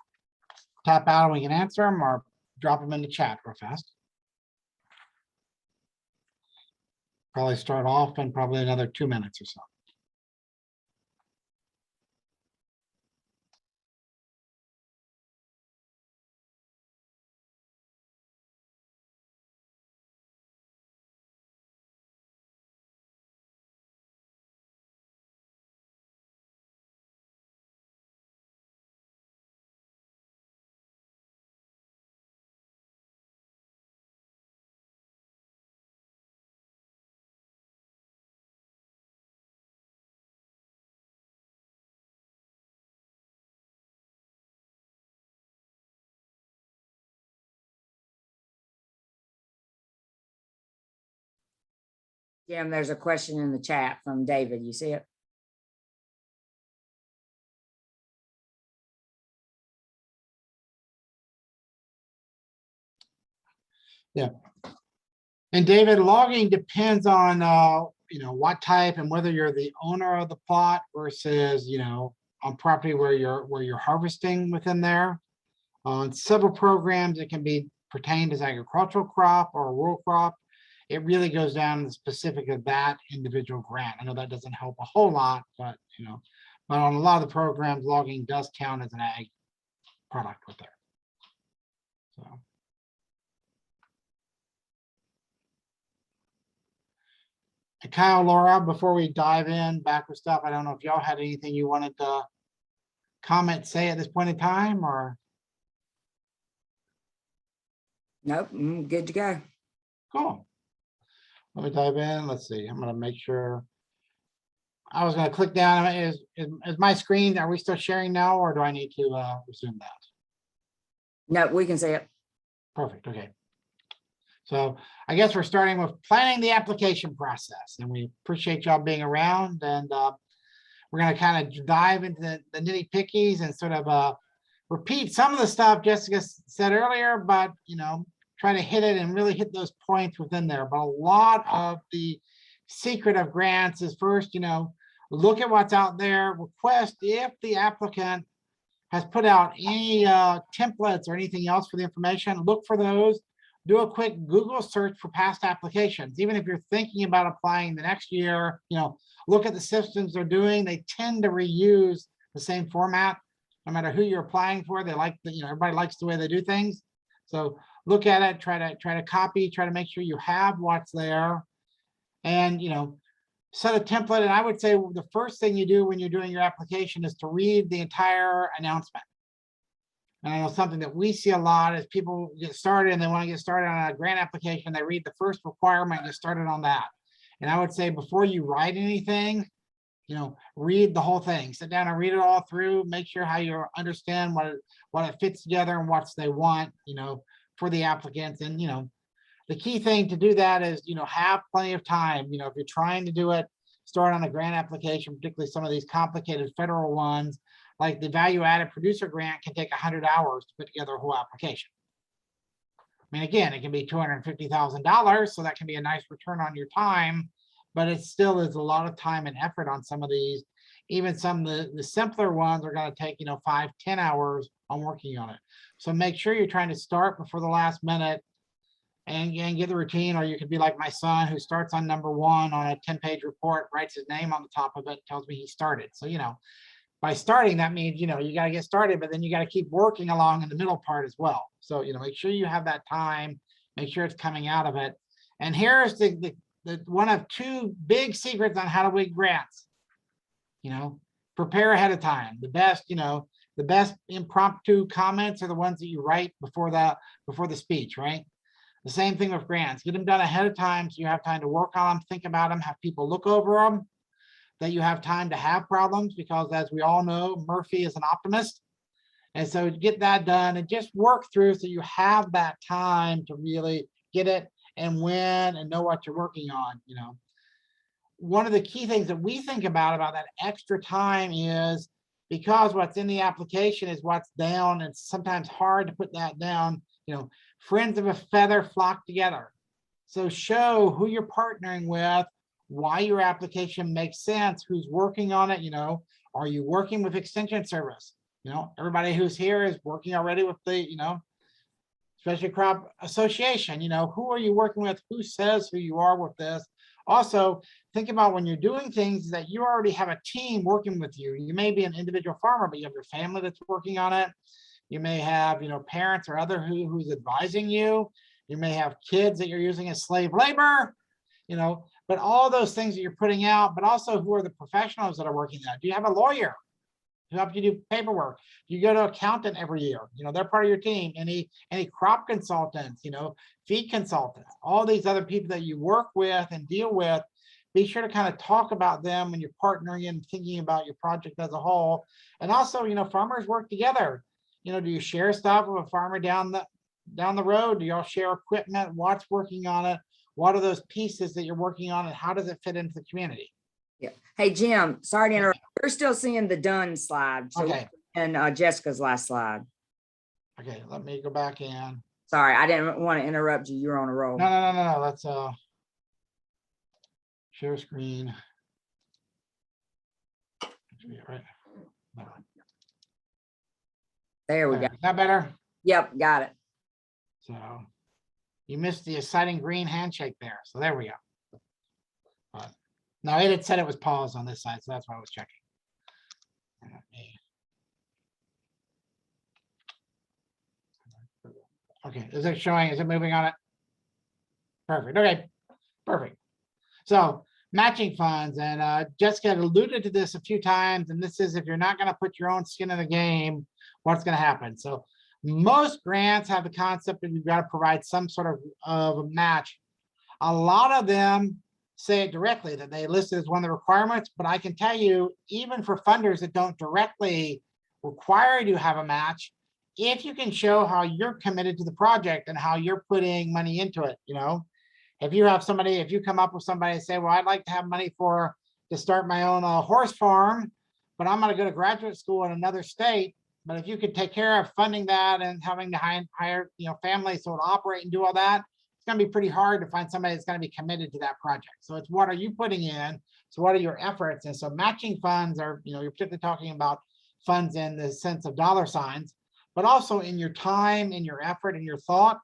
[SPEAKER 4] tap out and we can answer them or drop them in the chat real fast. Probably start off in probably another 2 minutes or so.
[SPEAKER 2] Jim, there's a question in the chat from David. You see it?
[SPEAKER 4] And David, logging depends on, what type and whether you're the owner of the plot versus, on property where you're harvesting within there. On several programs, it can be pertained as agricultural crop or a rural crop. It really goes down to the specific of that individual grant. I know that doesn't help a whole lot, but but on a lot of the programs, logging does count as an ag product with there. So. And Kyle, Laura, before we dive in back with stuff, I don't know if y'all had anything you wanted to comment, say at this point in time, or
[SPEAKER 2] Nope, good to go.
[SPEAKER 4] cool. Let me dive in. Let's see. I'm gonna make sure. I was gonna click down. Is my screen? Are we still sharing now, or do I need to resume that?
[SPEAKER 2] No, we can see it.
[SPEAKER 4] Perfect. Okay. So I guess we're starting with planning the application process, and we appreciate y'all being around. And we're going to kind of dive into the nitty pickies and sort of repeat some of the stuff Jessica said earlier, but try to hit it and really hit those points within there. But a lot of the secret of grants is first, look at what's out there. Request if the applicant has put out any templates or anything else for the information. Look for those. Do a quick Google search for past applications. Even if you're thinking about applying the next year, look at the systems they're doing. They tend to reuse the same format, no matter who you're applying for. They like everybody likes the way they do things. So look at it, try to copy, try to make sure you have what's there, and set a template. And I would say the first thing you do when you're doing your application is to read the entire announcement. And I know something that we see a lot is people get started and they want to get started on a grant application. They read the first requirement and get started on that. And I would say before you write anything, read the whole thing. Sit down and read it all through. Make sure how you understand what it fits together and what they want, for the applicants. And the key thing to do that is have plenty of time. If you're trying to do it, start on a grant application, particularly some of these complicated federal ones. Like the value-added producer grant can take 100 hours to put together a whole application. I mean, again, it can be $250,000, so that can be a nice return on your time, but it still is a lot of time and effort on some of these. Even some of the simpler ones are going to take 5-10 hours on working on it. So make sure you're trying to start before the last minute and get the routine, or you could be like my son who starts on number 1 on a 10-page report, writes his name on the top of it, tells me he started. So by starting, that means, you got to get started, but then you got to keep working along in the middle part as well. So, make sure you have that time, make sure it's coming out of it. And here's the one of 2 big secrets on how to win grants. Prepare ahead of time. The best impromptu comments are the ones that you write before the speech, right? The same thing with grants. Get them done ahead of time so you have time to work on them, think about them, have people look over them. That you have time to have problems, because as we all know, Murphy is an optimist. And so get that done and just work through so you have that time to really get it and win and know what you're working on. One of the key things that we think about that extra time is because what's in the application is what's down. It's sometimes hard to put that down. Friends of a feather flock together. So show who you're partnering with, why your application makes sense, who's working on it, are you working with extension service? Everybody who's here is working already with the, Specialty Crop Association, who are you working with? Who says who you are with this? Also, think about when you're doing things that you already have a team working with you. You may be an individual farmer, but you have your family that's working on it. You may have, parents or other who's advising you. You may have kids that you're using as slave labor, but all those things that you're putting out, but also who are the professionals that are working there? Do you have a lawyer to help you do paperwork? You go to accountant every year, they're part of your team. Any crop consultants, feed consultants, all these other people that you work with and deal with, be sure to kind of talk about them when you're partnering and thinking about your project as a whole. And also, farmers work together. Do you share stuff with a farmer down the road? Do y'all share equipment? What's working on it? What are those pieces that you're working on, and how does it fit into the community?
[SPEAKER 2] Yeah. Hey, Jim, sorry to interrupt. We're still seeing the done slide. So
[SPEAKER 4] Okay.
[SPEAKER 2] And Jessica's last slide.
[SPEAKER 4] Okay, let me go back in.
[SPEAKER 2] Sorry, I didn't want to interrupt you. You're on a roll.
[SPEAKER 4] No. Let's share screen. Right. No.
[SPEAKER 2] There we go.
[SPEAKER 4] Is that better?
[SPEAKER 2] Yep, got it.
[SPEAKER 4] So you missed the exciting green handshake there. So there we go. Now it had said it was paused on this side, so that's why I was checking. Okay, is it showing? Is it moving on it? Perfect. Okay, perfect. So matching funds, and Jessica alluded to this a few times, and this is if you're not going to put your own skin in the game, what's going to happen. So most grants have the concept that you've got to provide some sort of a match. A lot of them say it directly, that they list it as one of the requirements, but I can tell you, even for funders that don't directly require you to have a match, if you can show how you're committed to the project and how you're putting money into it, if you have somebody, if you come up with somebody and say, well, I'd like to have money to start my own horse farm, but I'm going to go to graduate school in another state. But if you could take care of funding that and having to hire, families to operate and do all that, it's going to be pretty hard to find somebody that's going to be committed to that project. So it's what are you putting in? So what are your efforts? And so matching funds are, you're particularly talking about funds in the sense of dollar signs, but also in your time, in your effort, and your thought.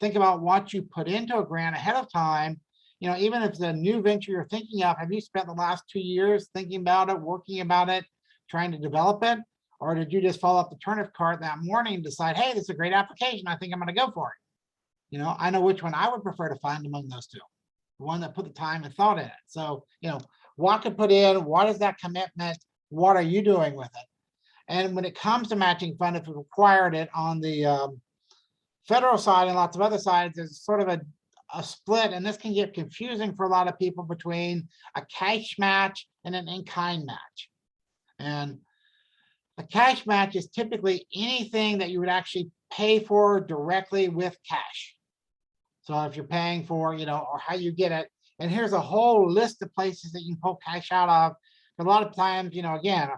[SPEAKER 4] Think about what you put into a grant ahead of time. Even if it's a new venture you're thinking of, have you spent the last 2 years thinking about it, working about it, trying to develop it? Or did you just follow up the turnip cart that morning and decide, hey, this is a great application, I think I'm going to go for it? I know which one I would prefer to find among those two, the one that put the time and thought in it. So, what to put in, what is that commitment? What are you doing with it? And when it comes to matching fund, if we required it on the federal side and lots of other sides, there's sort of a split, and this can get confusing for a lot of people between a cash match and an in-kind match. And a cash match is typically anything that you would actually pay for directly with cash. So if you're paying for, or how you get it, and here's a whole list of places that you can pull cash out of. A lot of times, again,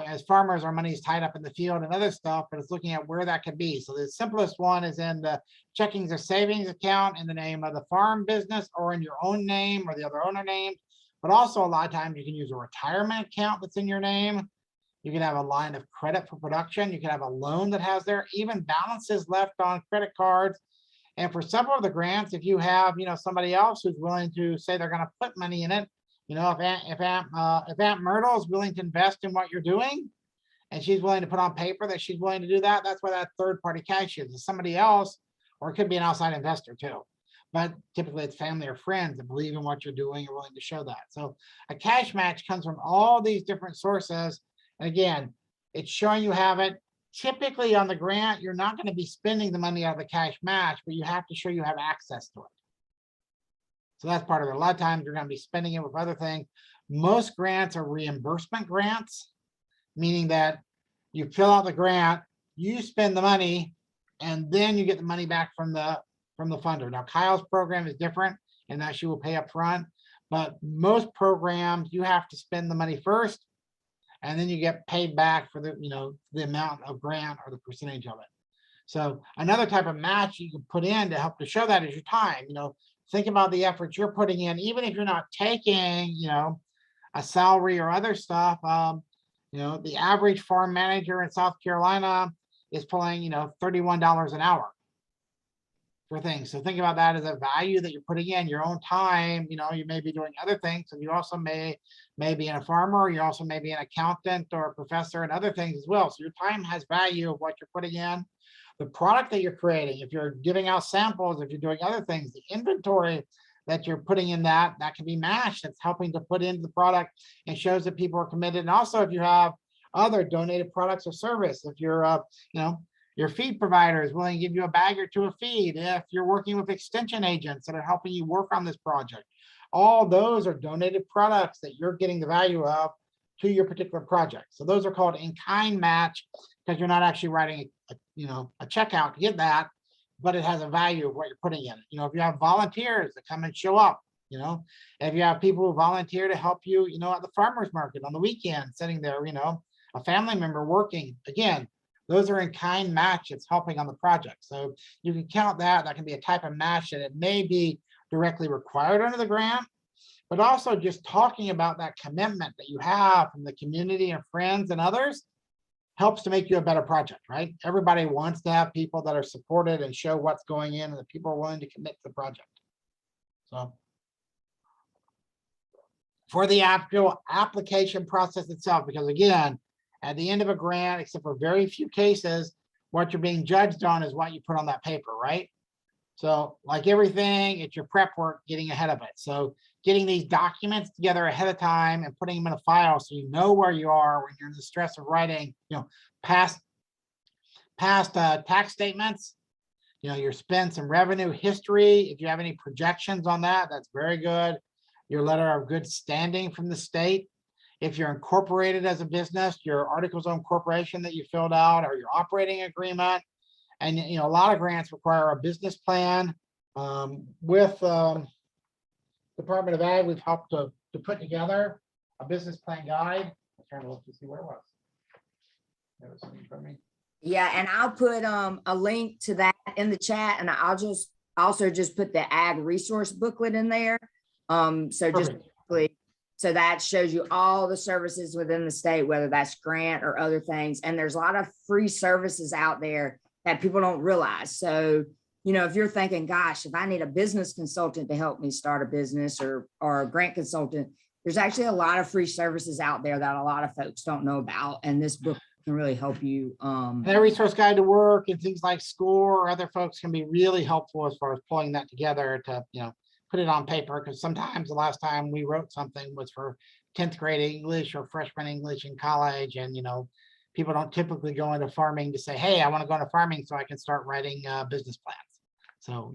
[SPEAKER 4] as farmers, our money is tied up in the field and other stuff, but it's looking at where that could be. So the simplest one is in the checkings or savings account in the name of the farm business or in your own name or the other owner name. But also a lot of times you can use a retirement account that's in your name. You can have a line of credit for production. You can have a loan that has there, even balances left on credit cards. And for several of the grants, if you have, somebody else who's willing to say they're going to put money in it, if Aunt Myrtle is willing to invest in what you're doing, and she's willing to put on paper that she's willing to do that, that's where that third-party cash is. It's somebody else, or it could be an outside investor too. But typically it's family or friends that believe in what you're doing and willing to show that. So a cash match comes from all these different sources. And again, it's showing you have it. Typically on the grant, you're not going to be spending the money out of the cash match, but you have to show you have access to it. So that's part of it. A lot of times you're going to be spending it with other things. Most grants are reimbursement grants, meaning that you fill out the grant, you spend the money, and then you get the money back from the funder. Now, Kyle's program is different in that she will pay up front, but most programs you have to spend the money first, and then you get paid back for the amount of grant or the percentage of it. So another type of match you can put in to help to show that is your time. think about the effort you're putting in, even if you're not taking, a salary or other stuff. The average farm manager in South Carolina is pulling, $31 an hour for things. So think about that as a value that you're putting in your own time. You may be doing other things, and you also may be a farmer. You also may be an accountant or a professor and other things as well. So your time has value of what you're putting in. The product that you're creating, if you're giving out samples, if you're doing other things, the inventory that you're putting in that can be matched. It's helping to put into the product and shows that people are committed. And also if you have other donated products or service, if you're, your feed provider is willing to give you a bag or two of feed, if you're working with extension agents that are helping you work on this project, all those are donated products that you're getting the value of to your particular project. So those are called in-kind match, because you're not actually writing a check out to get that, but it has a value of what you're putting in it. If you have volunteers that come and show up, if you have people who volunteer to help you, at the farmer's market on the weekend, sitting there, a family member working, again, those are in-kind match. It's helping on the project. So you can count that. That can be a type of match, and it may be directly required under the grant, but also just talking about that commitment that you have from the community and friends and others helps to make you a better project, right? Everybody wants to have people that are supported and show what's going in, and that people are willing to commit to the project. So for the actual application process itself, because again, at the end of a grant, except for very few cases, what you're being judged on is what you put on that paper, right? So like everything, it's your prep work, getting ahead of it. So getting these documents together ahead of time and putting them in a file so you know where you are when you're in the stress of writing, past tax statements, your expense and revenue history. If you have any projections on that, that's very good. Your letter of good standing from the state. If you're incorporated as a business, your articles of incorporation that you filled out, or your operating agreement. And a lot of grants require a business plan. With Department of Ag, we've helped to put together a business plan guide. I'm trying to look to see where it was. There was something for me.
[SPEAKER 2] Yeah, and I'll put a link to that in the chat, and I'll just also just put the ag resource booklet in there. So just basically, so that shows you all the services within the state, whether that's grant or other things. And there's a lot of free services out there that people don't realize. So, if you're thinking, gosh, if I need a business consultant to help me start a business, or a grant consultant, there's actually a lot of free services out there that a lot of folks don't know about. And this book can really help you.
[SPEAKER 4] That resource guide to work and things like SCORE or other folks can be really helpful as far as pulling that together to, put it on paper. Because sometimes the last time we wrote something was for 10th grade English or freshman English in college. And, people don't typically go into farming to say, hey, I want to go into farming so I can start writing business plans. So,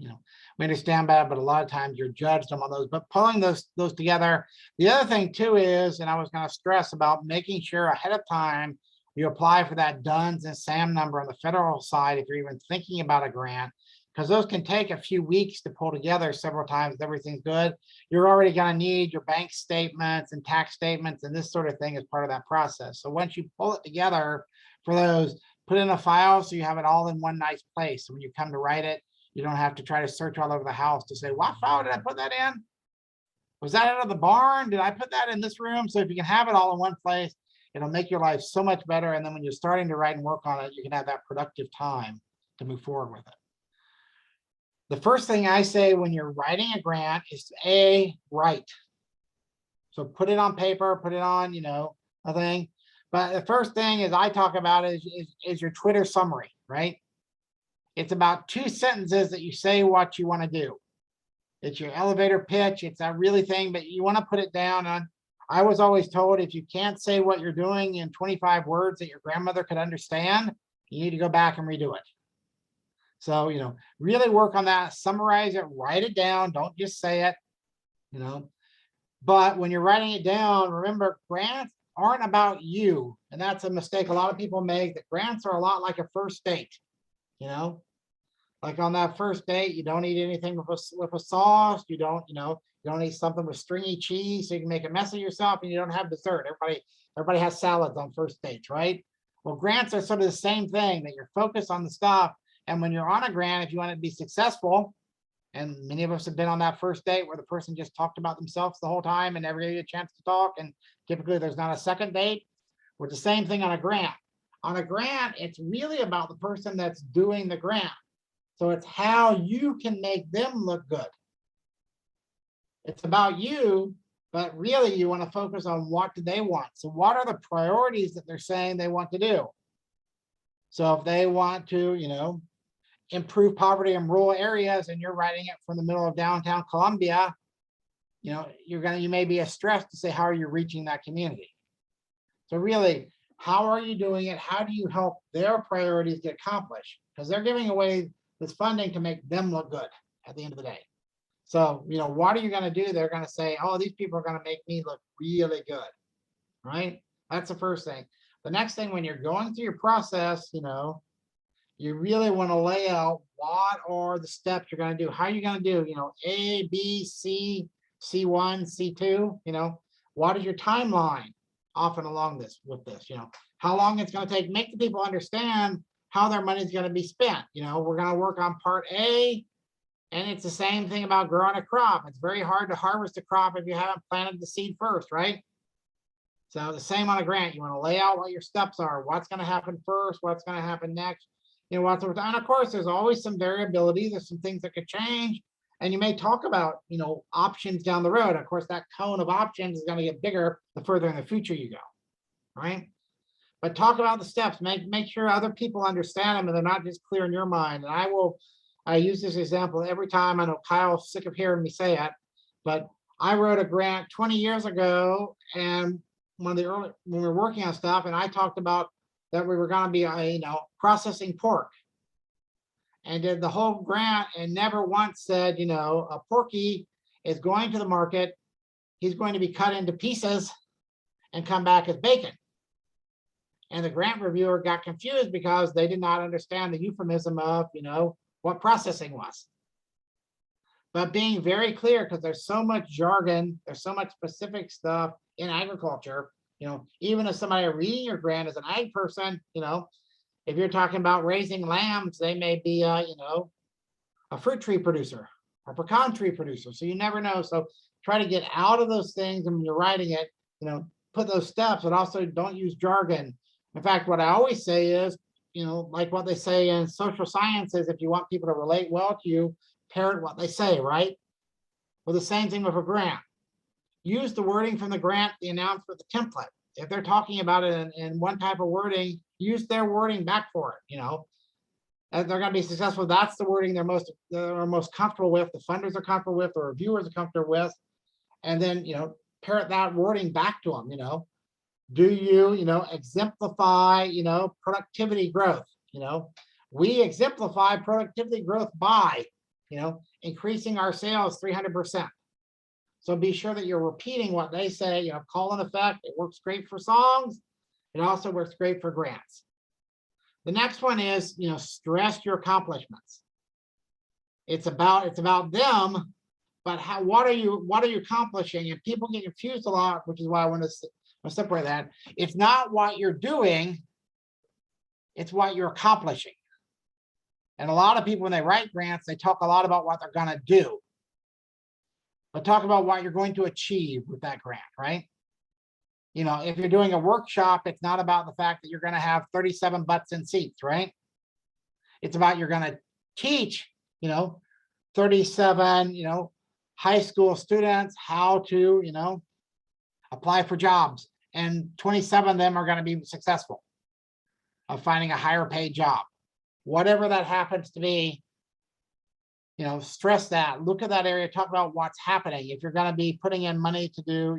[SPEAKER 4] we understand that, but a lot of times you're judged on those, but pulling those together. The other thing too is, and I was going to stress about making sure ahead of time you apply for that DUNS and SAM number on the federal side if you're even thinking about a grant, because those can take a few weeks to pull together several times. Everything's good. You're already going to need your bank statements and tax statements and this sort of thing as part of that process. So once you pull it together for those, put in a file so you have it all in one nice place. So when you come to write it, you don't have to try to search all over the house to say, what file did I put that in? Was that out of the barn? Did I put that in this room? So if you can have it all in one place, it'll make your life so much better. And then when you're starting to write and work on it, you can have that productive time to move forward with it. The first thing I say when you're writing a grant is to write. So put it on paper, put it on, a thing. But the first thing is I talk about is your Twitter summary, right? It's about 2 sentences that you say what you want to do. It's your elevator pitch. It's that really thing, but you want to put it down on. I was always told if you can't say what you're doing in 25 words that your grandmother could understand, you need to go back and redo it. So, really work on that, summarize it, write it down. Don't just say it, but when you're writing it down, remember grants aren't about you. And that's a mistake a lot of people make, that grants are a lot like a first date, like on that first date, you don't eat anything with a sauce. You don't eat something with stringy cheese so you can make a mess of yourself, and you don't have dessert. Everybody has salads on first dates, right? Well, grants are sort of the same thing, that you're focused on the stuff. And when you're on a grant, if you want it to be successful, And many of us have been on that first date where the person just talked about themselves the whole time and never gave you a chance to talk. And typically there's not a second date. Or the same thing on a grant. On a grant, it's really about the person that's doing the grant. So it's how you can make them look good. It's about you, but really you want to focus on what do they want. So what are the priorities that they're saying they want to do? So if they want to, improve poverty in rural areas and you're writing it from the middle of downtown Columbia, you may be stressed to say, how are you reaching that community? So really, how are you doing it? How do you help their priorities get accomplished? Because they're giving away this funding to make them look good at the end of the day. So, what are you going to do? They're going to say, oh, these people are going to make me look really good, right? That's the first thing. The next thing, when you're going through your process, you really want to lay out what are the steps you're going to do. How are you going to do, A, B, C, C1, C2, what is your timeline often along with this, how long it's going to take, make the people understand how their money is going to be spent. We're going to work on part A, and it's the same thing about growing a crop. It's very hard to harvest a crop if you haven't planted the seed first, right? So the same on a grant. You want to lay out what your steps are, what's going to happen first, what's going to happen next. And of course, there's always some variability. There's some things that could change. And you may talk about, options down the road. Of course, that cone of options is going to get bigger the further in the future you go, right? But talk about the steps. Make sure other people understand them and they're not just clear in your mind. And I use this example every time. I know Kyle's sick of hearing me say it, but I wrote a grant 20 years ago, and when we were working on stuff, and I talked about that we were going to be, processing pork, and did the whole grant and never once said, a porky is going to the market. He's going to be cut into pieces and come back as bacon. And the grant reviewer got confused because they did not understand the euphemism of, what processing was. But being very clear, because there's so much jargon, there's so much specific stuff in agriculture, even if somebody reading your grant is an ag person, if you're talking about raising lambs, they may be, a fruit tree producer or pecan tree producer. So you never know. So try to get out of those things. And when you're writing it, put those steps, but also don't use jargon. In fact, what I always say is, like what they say in social sciences, if you want people to relate well to you, parrot what they say, right? Well, the same thing with a grant. Use the wording from the grant, the announcement, the template. If they're talking about it in one type of wording, use their wording back for it, and they're going to be successful. That's the wording they're most comfortable with, the funders are comfortable with, the reviewers are comfortable with, and then, parrot that wording back to them, do you, exemplify, productivity growth, we exemplify productivity growth by, increasing our sales 300%. So be sure that you're repeating what they say, call and effect. It works great for songs. It also works great for grants. The next one is, stress your accomplishments. It's about them, but what are you accomplishing? And people get confused a lot, which is why I want to separate that. It's not what you're doing, it's what you're accomplishing. And a lot of people, when they write grants, they talk a lot about what they're going to do. But talk about what you're going to achieve with that grant, right? If you're doing a workshop, it's not about the fact that you're going to have 37 butts in seats, right? It's about you're going to teach, 37, high school students how to, apply for jobs. And 27 of them are going to be successful of finding a higher paid job. Whatever that happens to be, stress that, look at that area, talk about what's happening. If you're going to be putting in money to do,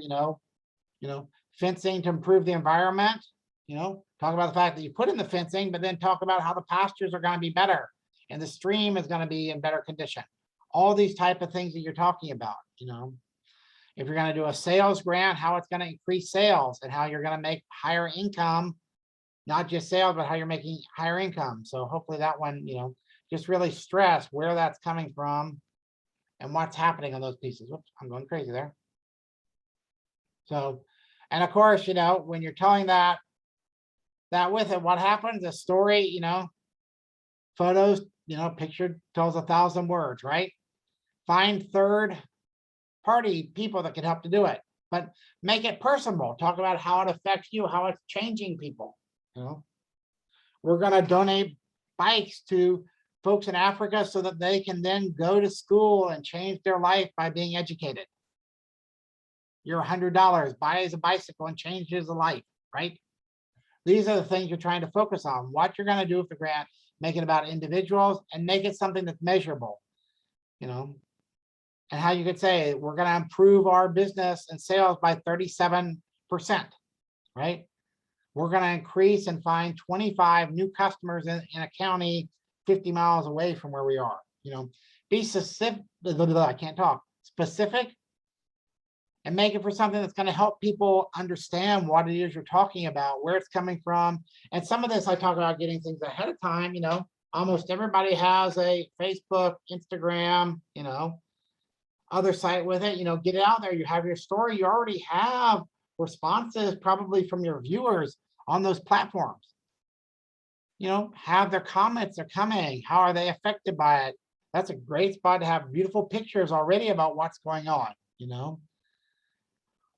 [SPEAKER 4] fencing to improve the environment, talk about the fact that you put in the fencing, but then talk about how the pastures are going to be better and the stream is going to be in better condition. All these type of things that you're talking about, if you're going to do a sales grant, how it's going to increase sales and how you're going to make higher income, not just sales, but how you're making higher income. So hopefully that one, just really stress where that's coming from and what's happening on those pieces. Whoops, I'm going crazy there. So, and of course, when you're telling that with it, what happens, a story, photos, picture tells 1,000 words, right? find third party people that can help to do it, but make it personable. Talk about how it affects you, how it's changing people. You know, we're going to donate bikes to folks in Africa so that they can then go to school and change their life by being educated. Your $100 buys a bicycle and changes a life, right? These are the things you're trying to focus on. What you're going to do with the grant, make it about individuals and make it something that's measurable, you know, and how you could say, we're going to improve our business and sales by 37%, right? We're going to increase and find 25 new customers in a county 50 miles away from where we are. You know, be specific, I can't talk, specific, and make it for something that's going to help people understand what it is you're talking about, where it's coming from. And some of this, I talk about getting things ahead of time. You know, almost everybody has a Facebook, Instagram, you know, other site with it. You know, get it out there. You have your story. You already have responses probably from your viewers on those platforms. You know, have their comments are coming. How are they affected by it? That's a great spot to have beautiful pictures already about what's going on. You know,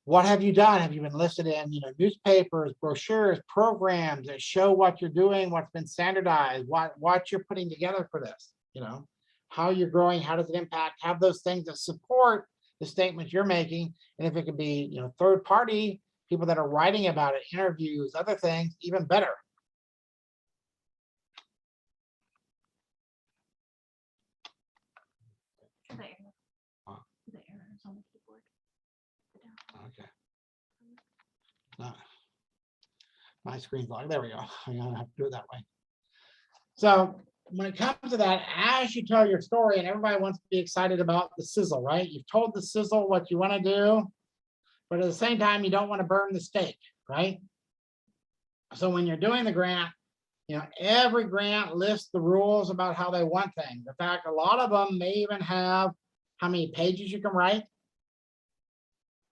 [SPEAKER 4] what have you done? Have you been listed in, you know, newspapers, brochures, programs that show what you're doing, what's been standardized, what you're putting together for this, you know, how you're growing, how does it impact, have those things that support the statements you're making. And if it could be, you know, third party, people that are writing about it, interviews, other things, even better. Okay. No. My screen's locked. There we go. I'm gonna have to do it that way. So when it comes to that, as you tell your story, and everybody wants to be excited about the sizzle, right? You've told the sizzle what you want to do, but at the same time, you don't want to burn the steak, right? So when you're doing the grant, you know, every grant lists the rules about how they want things. In fact, a lot of them may even have how many pages you can write,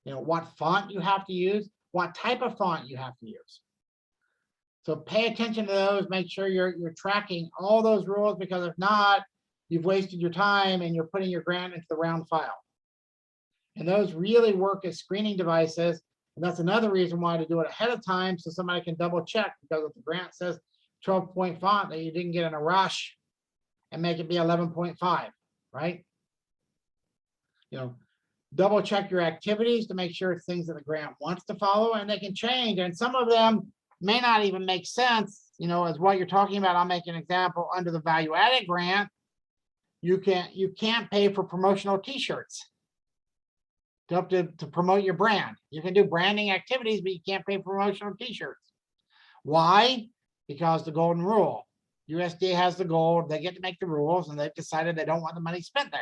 [SPEAKER 4] you know, what font you have to use, what type of font you have to use. So pay attention to those, make sure you're tracking all those rules, because if not, you've wasted your time and you're putting your grant into the round file. And those really work as screening devices. And that's another reason why to do it ahead of time, so somebody can double check, because if the grant says 12-point font, that you didn't get in a rush and make it be 11.5, right? You know, double check your activities to make sure it's things that the grant wants to follow, and they can change. And some of them may not even make sense, you know, as what you're talking about. I'll make an example. Under the value added grant, you can't pay for promotional t-shirts to help to promote your brand. You can do branding activities, but you can't pay for promotional t-shirts. Why? Because the golden rule. USDA has the gold, they get to make the rules, and they've decided they don't want the money spent there.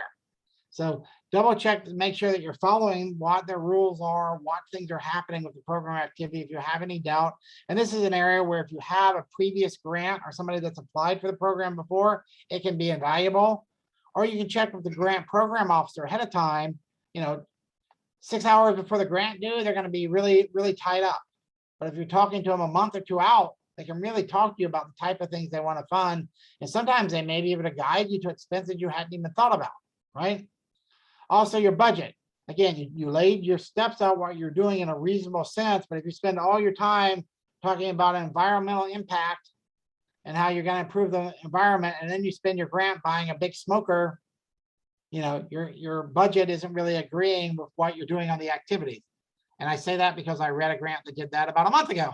[SPEAKER 4] So double check to make sure that you're following what their rules are, what things are happening with the program activity, if you have any doubt. And this is an area where if you have a previous grant or somebody that's applied for the program before, it can be invaluable. Or you can check with the grant program officer ahead of time. You know, 6 hours before the grant due, they're going to be really, really tied up. But if you're talking to them a month or two out, they can really talk to you about the type of things they want to fund. And sometimes they may be able to guide you to expenses you hadn't even thought about, right? Also, your budget. Again, you laid your steps out what you're doing in a reasonable sense, but if you spend all your time talking about environmental impact and how you're going to improve the environment, and then you spend your grant buying a big smoker, you know, your budget isn't really agreeing with what you're doing on the activities. And I say that because I read a grant that did that about a month ago.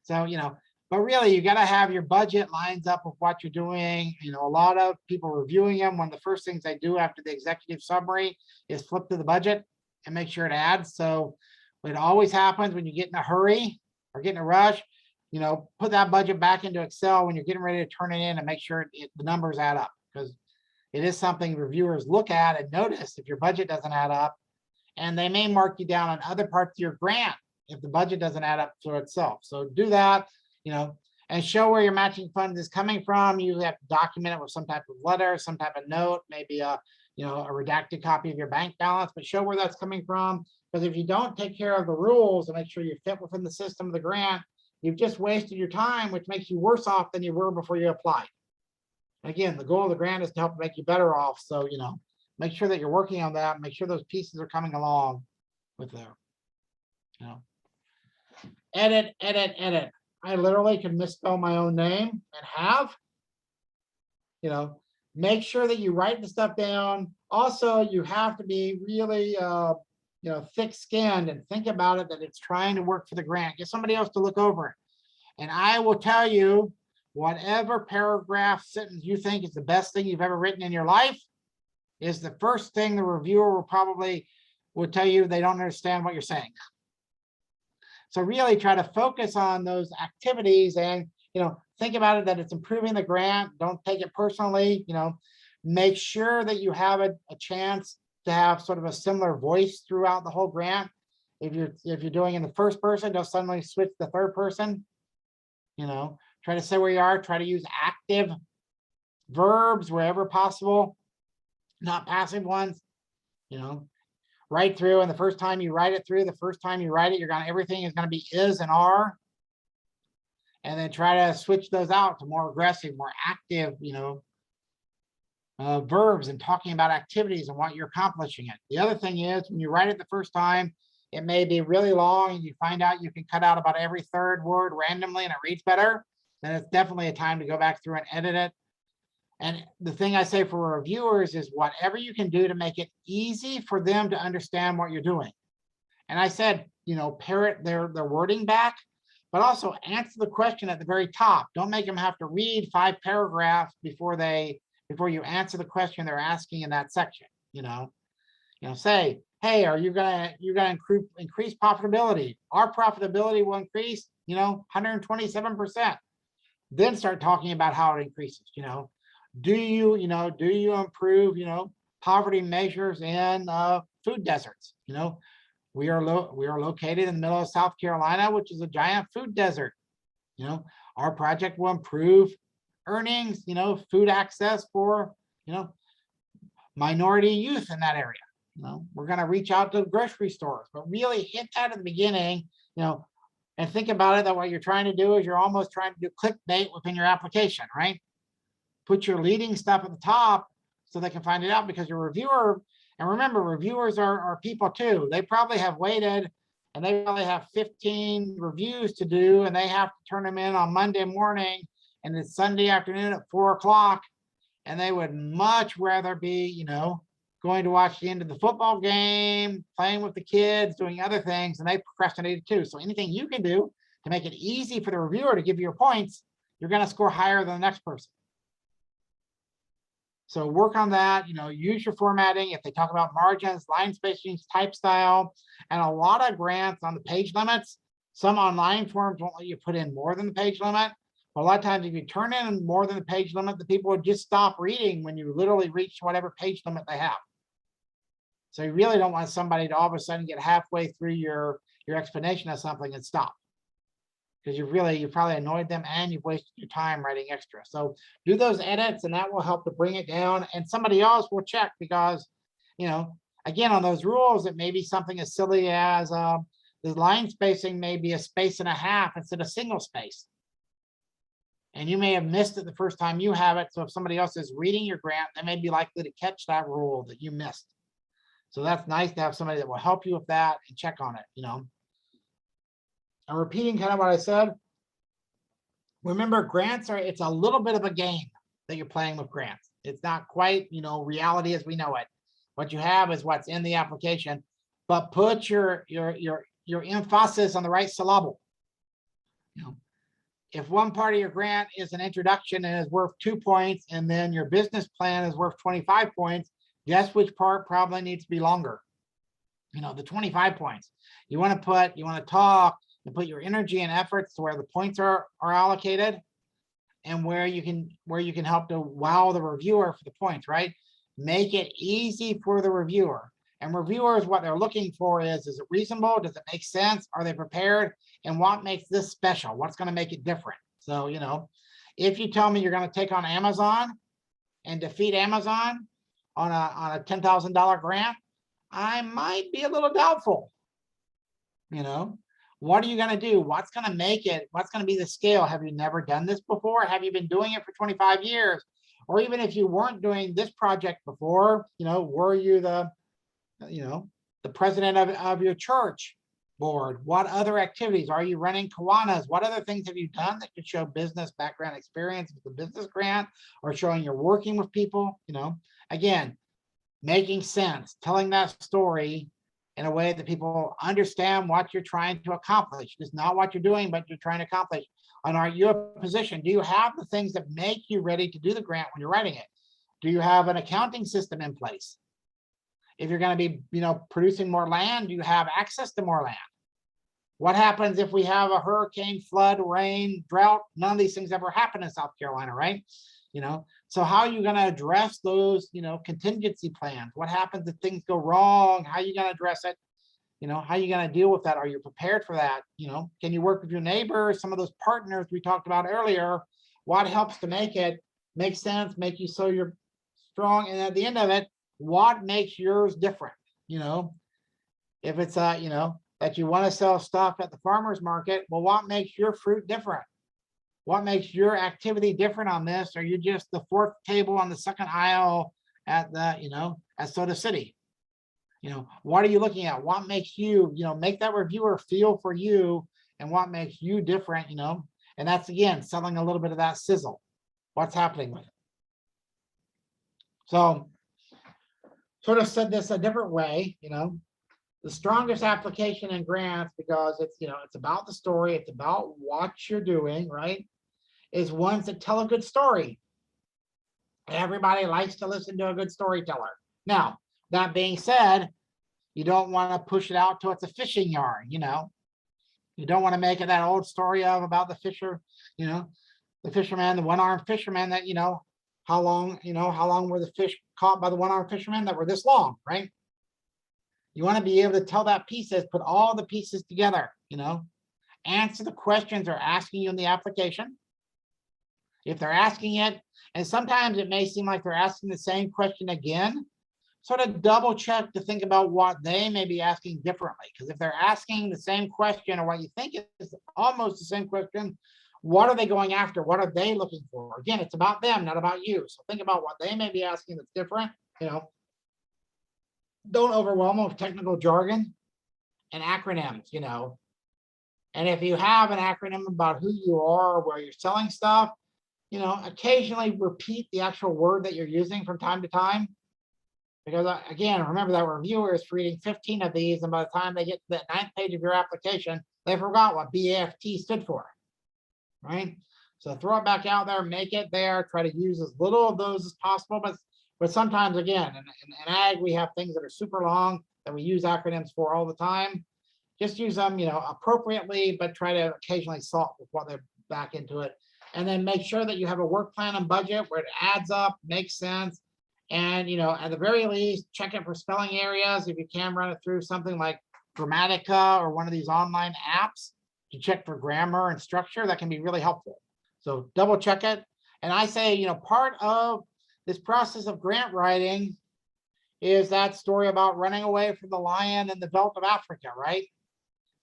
[SPEAKER 4] So, you know, but really you got to have your budget lines up with what you're doing. You know, a lot of people reviewing them, one of the first things they do after the executive summary is flip to the budget and make sure it adds. So it always happens when you get in a hurry or get in a rush, you know, put that budget back into Excel when you're getting ready to turn it in and make sure the numbers add up, because it is something reviewers look at and notice if your budget doesn't add up, and they may mark you down on other parts of your grant if the budget doesn't add up to itself. So do that, you know, and show where your matching fund is coming from. You have to document it with some type of letter, some type of note, maybe a, you know, a redacted copy of your bank balance, but show where that's coming from. Because if you don't take care of the rules and make sure you fit within the system of the grant, you've just wasted your time, which makes you worse off than you were before you applied. Again, the goal of the grant is to help make you better off. So, you know, make sure that you're working on that, make sure those pieces are coming along with there. You know, edit, edit, edit. I literally can misspell my own name and have. You know, make sure that you write the stuff down. Also, you have to be really, you know, thick-skinned and think about it, that it's trying to work for the grant. Get somebody else to look over it. And I will tell you, whatever paragraph, sentence you think is the best thing you've ever written in your life is the first thing the reviewer will probably tell you they don't understand what you're saying. So really try to focus on those activities and, you know, think about it that it's improving the grant. Don't take it personally, you know, make sure that you have a chance to have sort of a similar voice throughout the whole grant. If you're doing in the first person, don't suddenly switch to the third person. You know, try to say where you are, try to use active verbs wherever possible, not passive ones, you know, write through. And the first time you write it through, the first time you write it, everything is going to be is and are. And then try to switch those out to more aggressive, more active, you know, verbs and talking about activities and what you're accomplishing it. The other thing is when you write it the first time, it may be really long and you find out you can cut out about every third word randomly and it reads better, then it's definitely a time to go back through and edit it. And the thing I say for reviewers is whatever you can do to make it easy for them to understand what you're doing. And I said, you know, parrot their wording back, but also answer the question at the very top. Don't make them have to read 5 paragraphs before you answer the question they're asking in that section. You know, say, hey, are you gonna increase profitability? Our profitability will increase, you know, 127%. Then start talking about how it increases. You know, do you improve, you know, poverty measures in food deserts? You know, we are located in the middle of South Carolina, which is a giant food desert. You know, our project will improve earnings, you know, food access for, you know, minority youth in that area. You know, we're going to reach out to grocery stores, but really hit that at the beginning, you know, and think about it that what you're trying to do is you're almost trying to do clickbait within your application, right? Put your leading stuff at the top so they can find it out, because your reviewer, and remember, reviewers are people too. They probably have waited and they probably have 15 reviews to do and they have to turn them in on Monday morning and it's Sunday afternoon at 4 o'clock. And they would much rather be, you know, going to watch the end of the football game, playing with the kids, doing other things, and they procrastinated too. So anything you can do to make it easy for the reviewer to give you your points, you're going to score higher than the next person. So work on that, you know, use your formatting. If they talk about margins, line spacing, type style, and a lot of grants on the page limits, some online forms won't let you put in more than the page limit. But a lot of times if you turn in more than the page limit, the people would just stop reading when you literally reach whatever page limit they have. So you really don't want somebody to all of a sudden get halfway through your explanation of something and stop. Because you probably annoyed them and you've wasted your time writing extra. So do those edits and that will help to bring it down, and somebody else will check, because, you know, again, on those rules, it may be something as silly as the line spacing may be a space and a half instead of single space. And you may have missed it the first time you have it. So if somebody else is reading your grant, they may be likely to catch that rule that you missed. So that's nice to have somebody that will help you with that and check on it, you know. I'm repeating kind of what I said. Remember, grants it's a little bit of a game that you're playing with grants. It's not quite, you know, reality as we know it. What you have is what's in the application, but put your emphasis on the right syllable. You know, if one part of your grant is an introduction and is worth 2 points, and then your business plan is worth 25 points, guess which part probably needs to be longer? You know, the 25 points. You want to talk and put your energy and efforts to where the points are allocated, and where you can help to wow the reviewer for the points, right? Make it easy for the reviewer. And reviewers, what they're looking for is it reasonable? Does it make sense? Are they prepared? And what makes this special? What's going to make it different? So, you know, if you tell me you're going to take on Amazon and defeat Amazon on a $10,000 grant, I might be a little doubtful. You know, what are you going to do? What's going to make it? What's going to be the scale? Have you never done this before? Have you been doing it for 25 years? or even if you weren't doing this project before, were you the president of your church board? What other activities are you running? Kiwanis? What other things have you done that could show business background experience with the business grant, or showing you're working with people? Again, making sense, telling that story in a way that people understand what you're trying to accomplish. It's not what you're doing, but you're trying to accomplish. And are you a position? Do you have the things that make you ready to do the grant when you're writing it? Do you have an accounting system in place? If you're going to be, producing more land, do you have access to more land? What happens if we have a hurricane, flood, rain, drought? None of these things ever happen in South Carolina, right? So how are you going to address those, contingency plans? What happens if things go wrong? How are you going to address it? How are you going to deal with that? Are you prepared for that? Can you work with your neighbors, some of those partners we talked about earlier? What helps to make it make sense, make you so you're strong? And at the end of it, what makes yours different? If it's that you want to sell stuff at the farmer's market, well, what makes your fruit different? What makes your activity different on this? Are you just the fourth table on the second aisle at the, at Soda City? What are you looking at? What makes you, make that reviewer feel for you, and what makes you different, and that's, again, selling a little bit of that sizzle. What's happening with it? So sort of said this a different way, the strongest application in grants, because it's, it's about the story, it's about what you're doing, right? Is ones that tell a good story. Everybody likes to listen to a good storyteller. Now, that being said, you don't want to push it out till it's a fishing yarn, You don't want to make it that old story about the fisher, the fisherman, the one-armed fisherman that, how long were the fish caught by the one-armed fisherman that were this long, right? You want to be able to tell that pieces, put all the pieces together, answer the questions they're asking you in the application. If they're asking it, and sometimes it may seem like they're asking the same question again, sort of double check to think about what they may be asking differently. Because if they're asking the same question, or what you think is almost the same question, what are they going after? What are they looking for? Again, it's about them, not about you. So think about what they may be asking that's different. Don't overwhelm them with technical jargon and acronyms, And if you have an acronym about who you are or where you're selling stuff, occasionally repeat the actual word that you're using from time to time. Because again, remember that reviewer is reading 15 of these, and by the time they get to that 9th page of your application, they forgot what BAFT stood for, right? So throw it back out there, make it there, try to use as little of those as possible. But sometimes, again, in ag, we have things that are super long that we use acronyms for all the time. Just use them, appropriately, but try to occasionally salt with what they're back into it. And then make sure that you have a work plan and budget where it adds up, makes sense. And, at the very least, check it for spelling areas. If you can, run it through something like Grammatica or one of these online apps to check for grammar and structure. That can be really helpful. So double check it. And I say, part of this process of grant writing is that story about running away from the lion in the Veldt of Africa, right?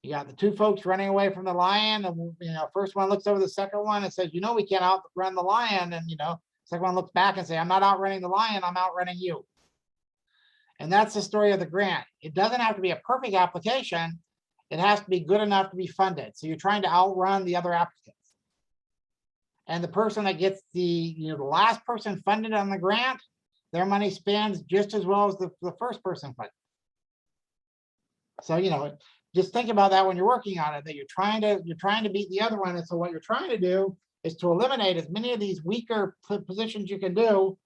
[SPEAKER 4] You got the two folks running away from the lion, and first one looks over the second one and says, we can't outrun the lion, and second one looks back and say, I'm not outrunning the lion, I'm outrunning you. And that's the story of the grant. It doesn't have to be a perfect application. It has to be good enough to be funded. So you're trying to outrun the other applicants. And the person that gets the last person funded on the grant, their money spends just as well as the first person funded. So, just think about that when you're working on it, that you're trying to beat the other one. And so what you're trying to do is to eliminate as many of these weaker positions you can do.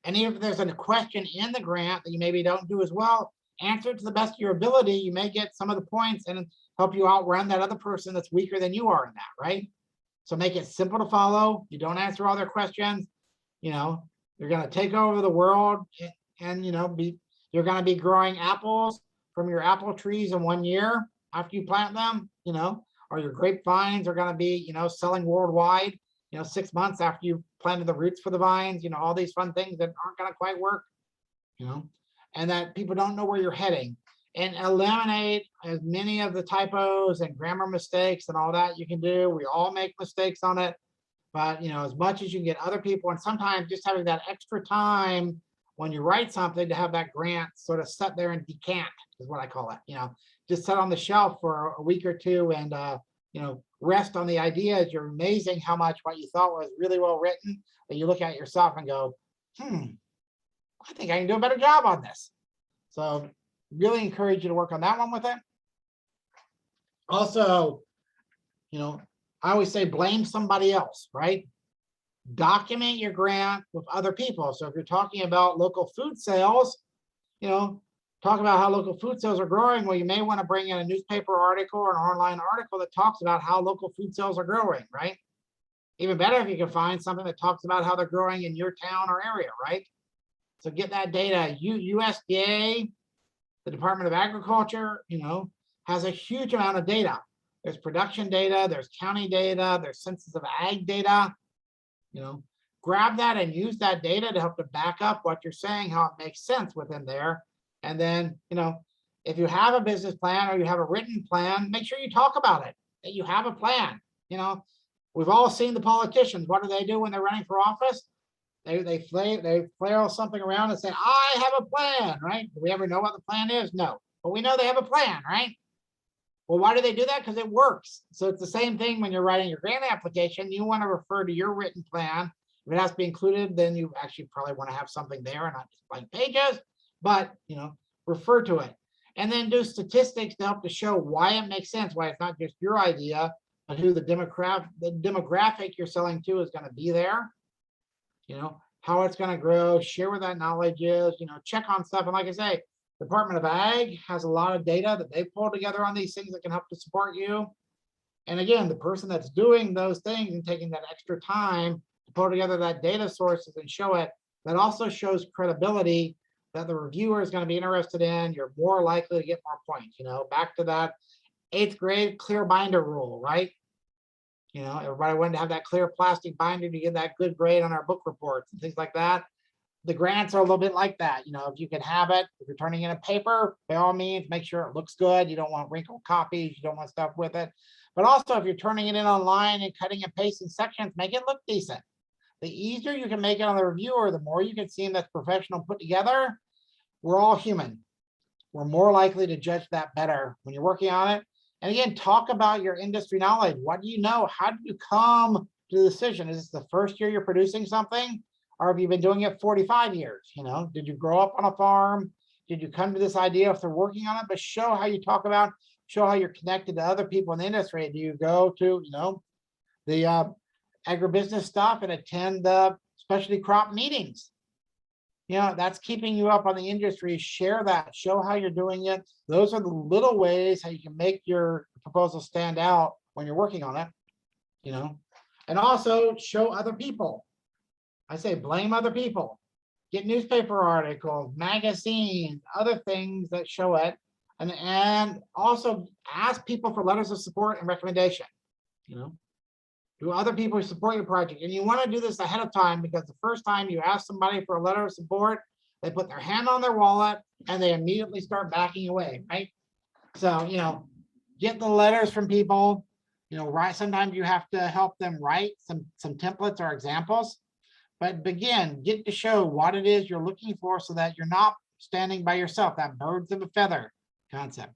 [SPEAKER 4] And even if there's a question in the grant that you maybe don't do as well, answer it to the best of your ability. You may get some of the points and help you outrun that other person that's weaker than you are in that, right? So make it simple to follow. You don't answer all their questions. You're going to take over the world, and you're going to be growing apples from your apple trees in 1 year after you plant them, or your grapevines are going to be, selling worldwide, 6 months after you planted the roots for the vines, all these fun things that aren't going to quite work, and that people don't know where you're heading. And eliminate as many of the typos and grammar mistakes and all that you can do. We all make mistakes on it. But, as much as you can get other people, and sometimes just having that extra time when you write something to have that grant sort of sit there and decant is what I call it, just sit on the shelf for a week or two and, rest on the ideas. You're amazing how much what you thought was really well written, that you look at yourself and go, I think I can do a better job on this. So really encourage you to work on that one with it. Also, I always say blame somebody else, right? Document your grant with other people. So if you're talking about local food sales, talk about how local food sales are growing. Well, you may want to bring in a newspaper article or an online article that talks about how local food sales are growing, right? Even better if you can find something that talks about how they're growing in your town or area, right? So get that data. USDA, the Department of Agriculture, has a huge amount of data. There's production data, there's county data, there's census of ag data. Grab that and use that data to help to back up what you're saying, how it makes sense within there. And then, if you have a business plan or you have a written plan, make sure you talk about it, that you have a plan. We've all seen the politicians. What do when they're running for office? They flail something around and say, I have a plan, right? Do we ever know what the plan is? No, but we know they have a plan, right? Well, why do they do that? Because it works. So it's the same thing when you're writing your grant application. You want to refer to your written plan. If it has to be included, then you actually probably want to have something there and not just blank pages, but refer to it. And then do statistics to help to show why it makes sense, why it's not just your idea, but who the demographic you're selling to is going to be there. How it's going to grow, share where that knowledge is, check on stuff. And like I say, Department of Ag has a lot of data that they pull together on these things that can help to support you. And again, the person that's doing those things and taking that extra time to pull together that data sources and show it, that also shows credibility that the reviewer is going to be interested in. You're more likely to get more points. Back to that 8th grade clear binder rule, right? Everybody wanted to have that clear plastic binder to get that good grade on our book reports and things like that. The grants are a little bit like that. If you can have it, if you're turning in a paper, by all means, make sure it looks good. You don't want wrinkled copies. You don't want stuff with it. But also, if you're turning it in online and cutting and pasting sections, make it look decent. The easier you can make it on the reviewer, the more you can see that's professional put together. We're all human. We're more likely to judge that better when you're working on it. And again, talk about your industry knowledge. What do you know? How did you come to the decision? Is this the first year you're producing something? Or have you been doing it 45 years? Did you grow up on a farm? Did you come to this idea if they're working on it? But show how you talk about, show how you're connected to other people in the industry. Do you go to, the agribusiness stuff and attend the specialty crop meetings? That's keeping you up on the industry. Share that, show how you're doing it. Those are the little ways how you can make your proposal stand out when you're working on it, and also show other people. I say blame other people. Get newspaper articles, magazines, other things that show it, and also ask people for letters of support and recommendation. Do other people support your project? And you want to do this ahead of time, because the first time you ask somebody for a letter of support, they put their hand on their wallet and they immediately start backing away, right? So, get the letters from people, write. Sometimes you have to help them write some templates or examples. But again, get to show what it is you're looking for so that you're not standing by yourself, that birds of a feather concept.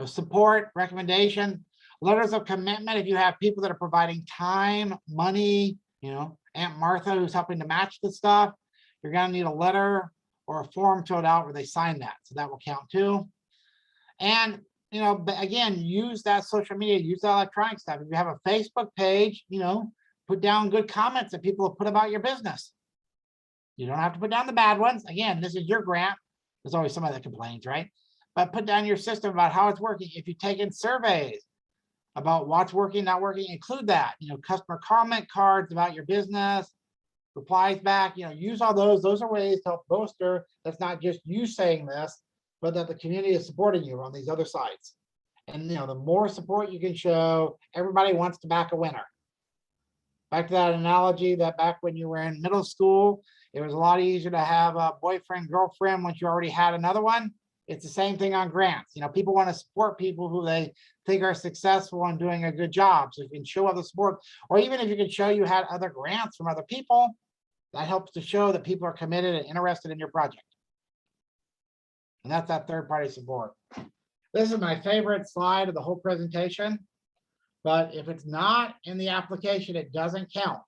[SPEAKER 4] Support, recommendation, letters of commitment. If you have people that are providing time, money, Aunt Martha who's helping to match the stuff, you're going to need a letter or a form filled out where they sign that. So that will count too. And, again, use that social media, use that electronic stuff. If you have a Facebook page, put down good comments that people have put about your business. You don't have to put down the bad ones. Again, this is your grant. There's always somebody that complains, right? But put down your system about how it's working. If you take in surveys about what's working, not working, include that. Customer comment cards about your business, replies back, use all those. Those are ways to help bolster. That's not just you saying this, but that the community is supporting you on these other sites. And the more support you can show, everybody wants to back a winner. Back to that analogy that back when you were in middle school, it was a lot easier to have a boyfriend, girlfriend once you already had another one. It's the same thing on grants. You know, people want to support people who they think are successful and doing a good job. So you can show other support, or even if you can show you had other grants from other people, that helps to show that people are committed and interested in your project. And that's that third-party support. This is my favorite slide of the whole presentation. But if it's not in the application, it doesn't count.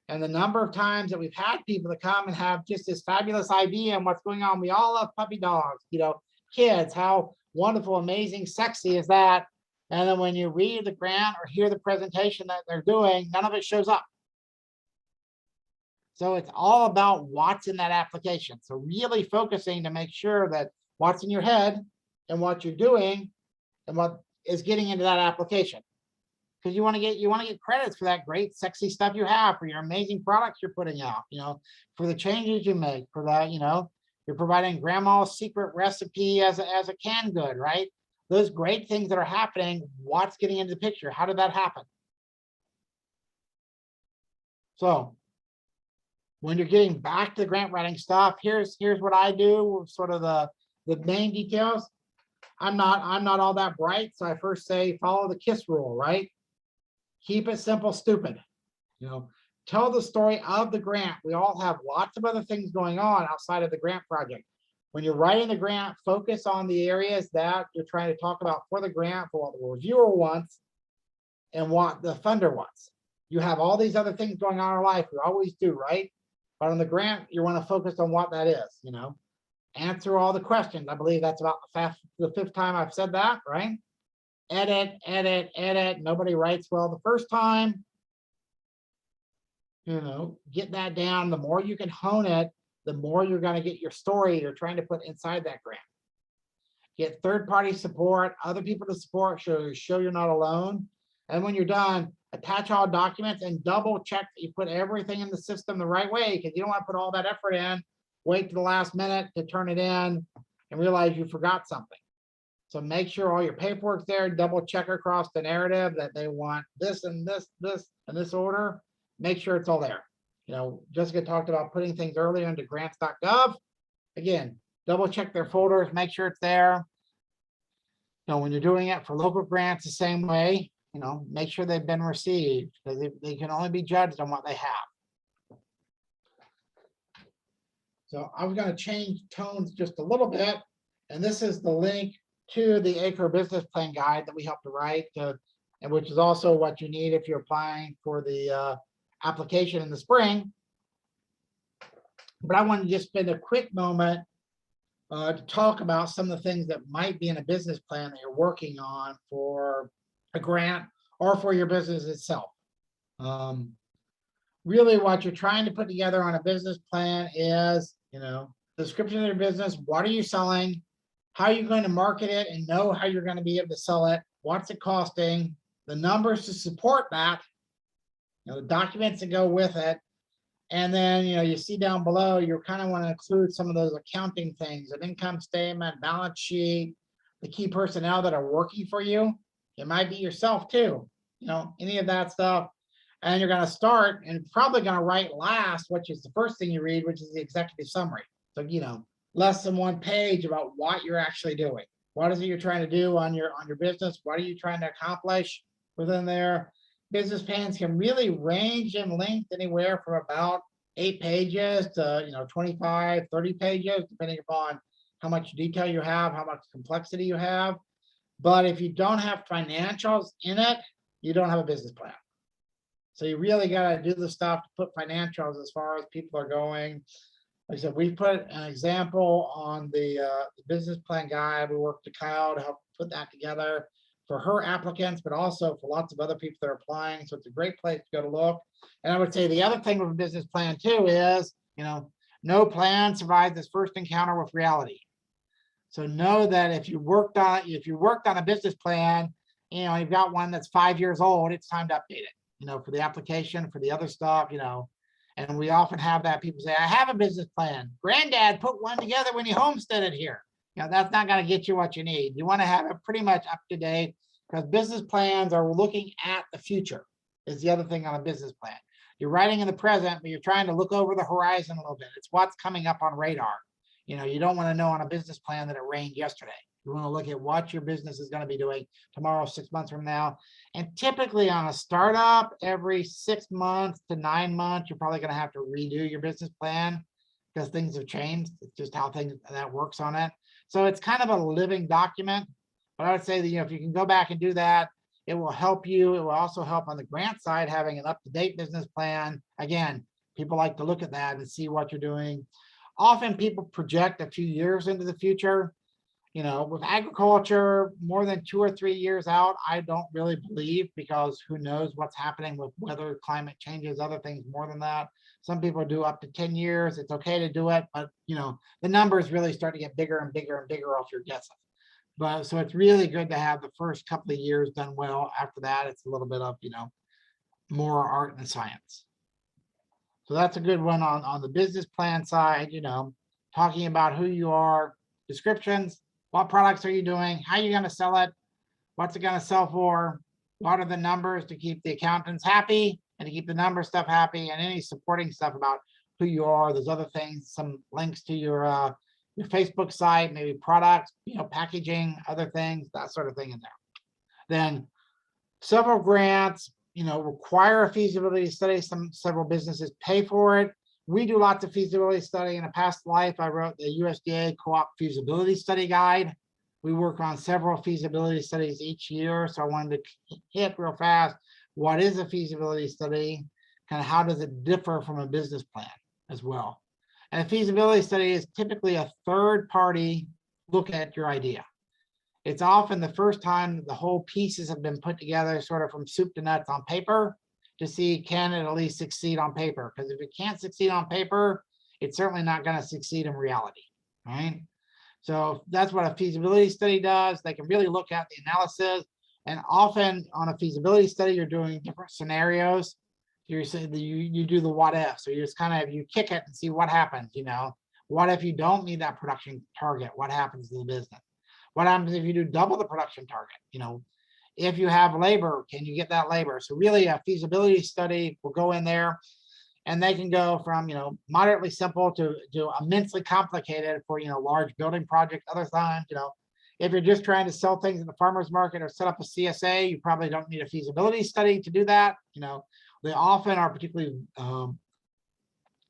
[SPEAKER 4] And the number of times that we've had people that come and have just this fabulous idea and what's going on. We all love puppy dogs, you know, kids, how wonderful, amazing, sexy is that? And then when you read the grant or hear the presentation that they're doing, none of it shows up. So it's all about what's in that application. So really focusing to make sure that what's in your head and what you're doing and what is getting into that application. Because you want to get credits for that great sexy stuff you have, for your amazing products you're putting out, you know, for the changes you make, for that, you know, you're providing grandma's secret recipe as a canned good, right? Those great things that are happening, what's getting into the picture? How did that happen? So when you're getting back to the grant writing stuff, here's what I do, sort of the main details. I'm not all that bright, so I first say follow the KISS rule, right? Keep it simple, stupid. You know, tell the story of the grant. We all have lots of other things going on outside of the grant project. When you're writing the grant, focus on the areas that you're trying to talk about for the grant, for what the reviewer wants and what the funder wants. You have all these other things going on in our life. We always do, right? But on the grant, you want to focus on what that is, you know. Answer all the questions. I believe that's about the fifth time I've said that, right? Edit, edit, edit. Nobody writes well the first time. You know, get that down. The more you can hone it, the more you're going to get your story you're trying to put inside that grant. Get third-party support, other people to support, show you're not alone. And when you're done, attach all documents and double check that you put everything in the system the right way, because you don't want to put all that effort in, wait to the last minute to turn it in and realize you forgot something. So make sure all your paperwork's there, double check across the narrative that they want this and this, and this order. Make sure it's all there. You know, Jessica talked about putting things earlier into Grants.gov. Again, double check their folders, make sure it's there. You know, when you're doing it for local grants the same way, you know, make sure they've been received, because they can only be judged on what they have. So I'm going to change tones just a little bit. And this is the link to the Acre Business Plan Guide that we helped to write, and which is also what you need if you're applying for the application in the spring. But I want to just spend a quick moment to talk about some of the things that might be in a business plan that you're working on for a grant or for your business itself. Really what you're trying to put together on a business plan is, you know, description of your business. What are you selling? How are you going to market it and know how you're going to be able to sell it? What's it costing? The numbers to support that, you know, the documents that go with it. And then, you know, you see down below, you kind of want to include some of those accounting things, an income statement, balance sheet, the key personnel that are working for you. It might be yourself too, you know, any of that stuff. And you're going to start and probably going to write last, which is the first thing you read, which is the executive summary. So, you know, less than one page about what you're actually doing. What is it you're trying to do on your business? What are you trying to accomplish within there? Business plans can really range in length anywhere from about 8 pages to, you know, 25, 30 pages, depending upon how much detail you have, how much complexity you have. But if you don't have financials in it, you don't have a business plan. So you really got to do the stuff to put financials as far as people are going. Like I said, we put an example on the business plan guide. We worked with Kyle to help put that together for her applicants, but also for lots of other people that are applying. So it's a great place to go to look. And I would say the other thing with a business plan too is, you know, no plan survives its first encounter with reality. So know that if you worked on a business plan, you know, you've got one that's 5 years old, it's time to update it, you know, for the application, for the other stuff, you know. And we often have that people say, I have a business plan. Granddad put one together when he homesteaded here. You know, that's not going to get you what you need. You want to have it pretty much up to date, because business plans are looking at the future is the other thing on a business plan. You're writing in the present, but you're trying to look over the horizon a little bit. It's what's coming up on radar. You know, you don't want to know on a business plan that it rained yesterday. You want to look at what your business is going to be doing tomorrow, 6 months from now. And typically on a startup, every 6 months to 9 months, you're probably going to have to redo your business plan because things have changed. It's just how that works on it. So it's kind of a living document. But I would say that, you know, if you can go back and do that, it will help you. It will also help on the grant side, having an up-to-date business plan. Again, people like to look at that and see what you're doing. Often people project a few years into the future. You know, with agriculture, more than 2 or 3 years out, I don't really believe, because who knows what's happening with weather, climate changes, other things more than that. Some people do up to 10 years. It's okay to do it, but you know, the numbers really start to get bigger and bigger and bigger off your guesses. But so it's really good to have the first couple of years done well. After that, it's a little bit of, you know, more art and science. So that's a good one on the business plan side, you know, talking about who you are, descriptions, what products are you doing, how are you going to sell it, what's it going to sell for, what are the numbers to keep the accountants happy and to keep the number stuff happy, and any supporting stuff about who you are. There's other things, some links to your Facebook site, maybe products, you know, packaging, other things, that sort of thing in there. Then several grants, you know, require a feasibility study. Several businesses pay for it. We do lots of feasibility study. In a past life, I wrote the USDA Co-op Feasibility Study Guide. We work on several feasibility studies each year. So I wanted to hit real fast. What is a feasibility study? Kind of how does it differ from a business plan as well? And a feasibility study is typically a third party look at your idea. It's often the first time that the whole pieces have been put together sort of from soup to nuts on paper to see, can it at least succeed on paper? Because if it can't succeed on paper, it's certainly not going to succeed in reality, right? So that's what a feasibility study does. They can really look at the analysis, and often on a feasibility study, you're doing different scenarios. You're saying that you do the what if. So you just kind of, you kick it and see what happens, you know. What if you don't meet that production target? What happens to the business? What happens if you do double the production target? You know, if you have labor, can you get that labor? So really a feasibility study will go in there, and they can go from, you know, moderately simple to immensely complicated for, you know, large building projects. Other times, you know, if you're just trying to sell things in the farmer's market or set up a CSA, you probably don't need a feasibility study to do that. You know, they often are particularly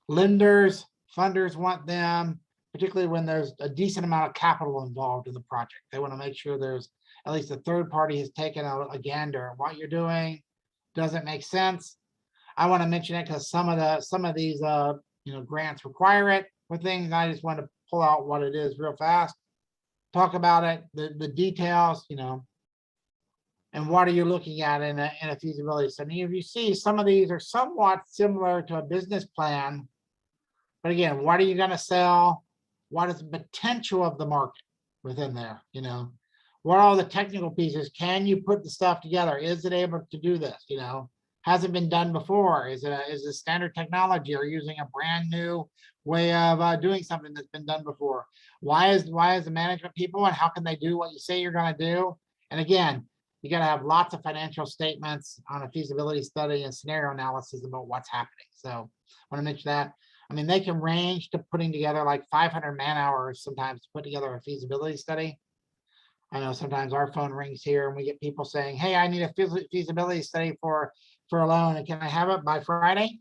[SPEAKER 4] lenders, funders want them, particularly when there's a decent amount of capital involved in the project. They want to make sure there's at least a third party has taken a gander at what you're doing. Does it make sense? I want to mention it because some of these you know, grants require it for things. I just want to pull out what it is real fast. Talk about it, the details, you know, and what are you looking at in a feasibility study. If you see, some of these are somewhat similar to a business plan, but again, what are you going to sell? What is the potential of the market within there? You know, what are all the technical pieces? Can you put the stuff together? Is it able to do this? You know, has it been done before? Is it standard technology, or using a brand new way of doing something that's been done before? Why is the management people, and how can they do what you say you're going to do? And again, you got to have lots of financial statements on a feasibility study and scenario analysis about what's happening. So I want to mention that. I mean, they can range to putting together like 500 man hours sometimes to put together a feasibility study. I know sometimes our phone rings here and we get people saying, hey, I need a feasibility study for a loan, and can I have it by Friday?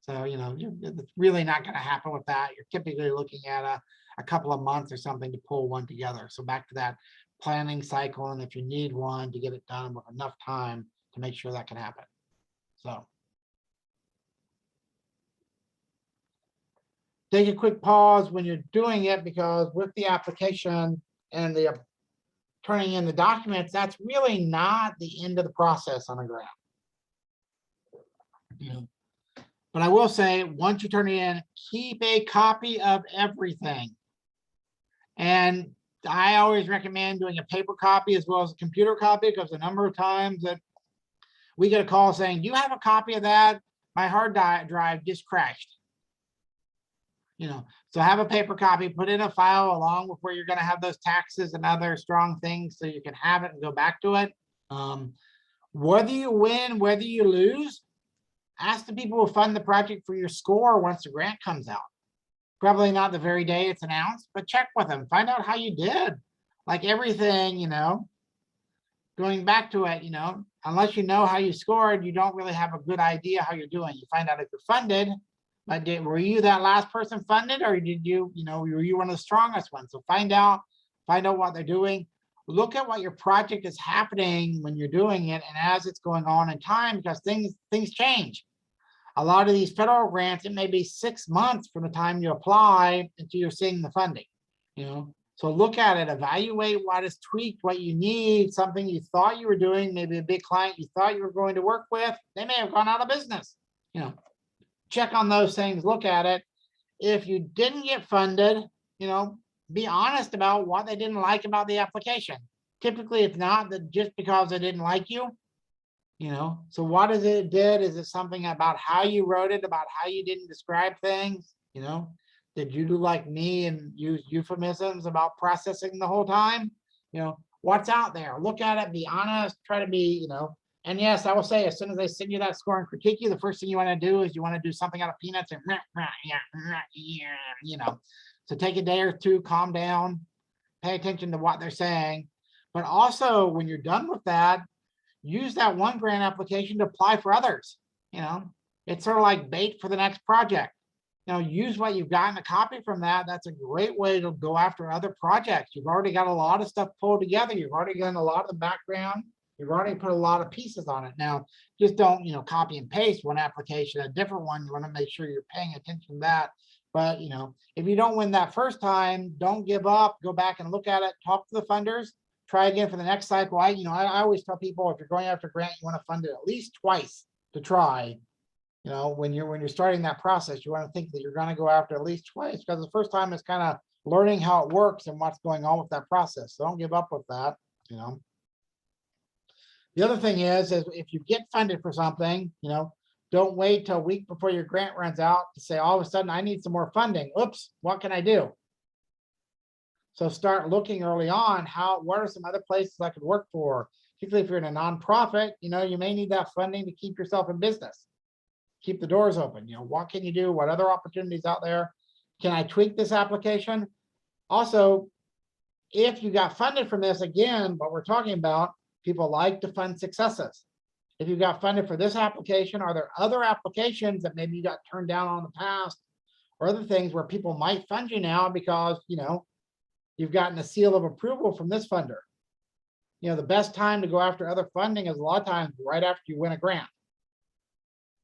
[SPEAKER 4] So, you know, it's really not going to happen with that. You're typically looking at a couple of months or something to pull one together. So back to that planning cycle, and if you need one, to get it done with enough time to make sure that can happen. So take a quick pause when you're doing it, because with the application and the turning in the documents, that's really not the end of the process on a grant. You know, but I will say, once you turn it in, keep a copy of everything. And I always recommend doing a paper copy as well as a computer copy, because a number of times that we get a call saying, do you have a copy of that? My hard drive just crashed. You know, so have a paper copy, put in a file along with where you're going to have those taxes and other strong things, so you can have it and go back to it. Whether you win, whether you lose, ask the people who fund the project for your score once the grant comes out. Probably not the very day it's announced, but check with them, find out how you did. Like everything, going back to it, unless you know how you scored, you don't really have a good idea how you're doing. You find out if you're funded, but were you that last person funded, or did you, were you one of the strongest ones? So find out what they're doing. Look at what your project is happening when you're doing it and as it's going on in time, because things change. A lot of these federal grants, it may be 6 months from the time you apply until you're seeing the funding, So look at it, evaluate what is tweaked, what you need, something you thought you were doing, maybe a big client you thought you were going to work with, they may have gone out of business, Check on those things, look at it. If you didn't get funded, be honest about what they didn't like about the application. Typically, it's not that just because they didn't like you, so what is it did? Is it something about how you wrote it, about how you didn't describe things? Did you do like me and use euphemisms about processing the whole time? What's out there? Look at it, be honest, try to be, and yes, I will say, as soon as they send you that score and critique you, the first thing you want to do is you want to do something out of peanuts and, so take a day or two, calm down, pay attention to what they're saying. But also, when you're done with that, use that one grant application to apply for others. It's sort of like bait for the next project. Use what you've gotten, a copy from that. That's a great way to go after other projects. You've already got a lot of stuff pulled together. You've already done a lot of the background. You've already put a lot of pieces on it. Now, just don't, copy and paste one application, a different one. You want to make sure you're paying attention to that. But, if you don't win that first time, don't give up. Go back and look at it. Talk to the funders. Try again for the next cycle. I always tell people, if you're going after a grant, you want to fund it at least twice to try. When you're starting that process, you want to think that you're going to go after at least twice, because the first time is kind of learning how it works and what's going on with that process. So don't give up with that. The other thing is if you get funded for something, don't wait till a week before your grant runs out to say, all of a sudden, I need some more funding. Oops, what can I do? So start looking early on, what are some other places I could work for? Particularly if you're in a nonprofit, you may need that funding to keep yourself in business. Keep the doors open. What can you do? What other opportunities out there? Can I tweak this application? Also, if you got funded from this, again, what we're talking about, people like to fund successes. If you got funded for this application, are there other applications that maybe you got turned down on in the past, or other things where people might fund you now because, you've gotten a seal of approval from this funder? The best time to go after other funding is a lot of times right after you win a grant.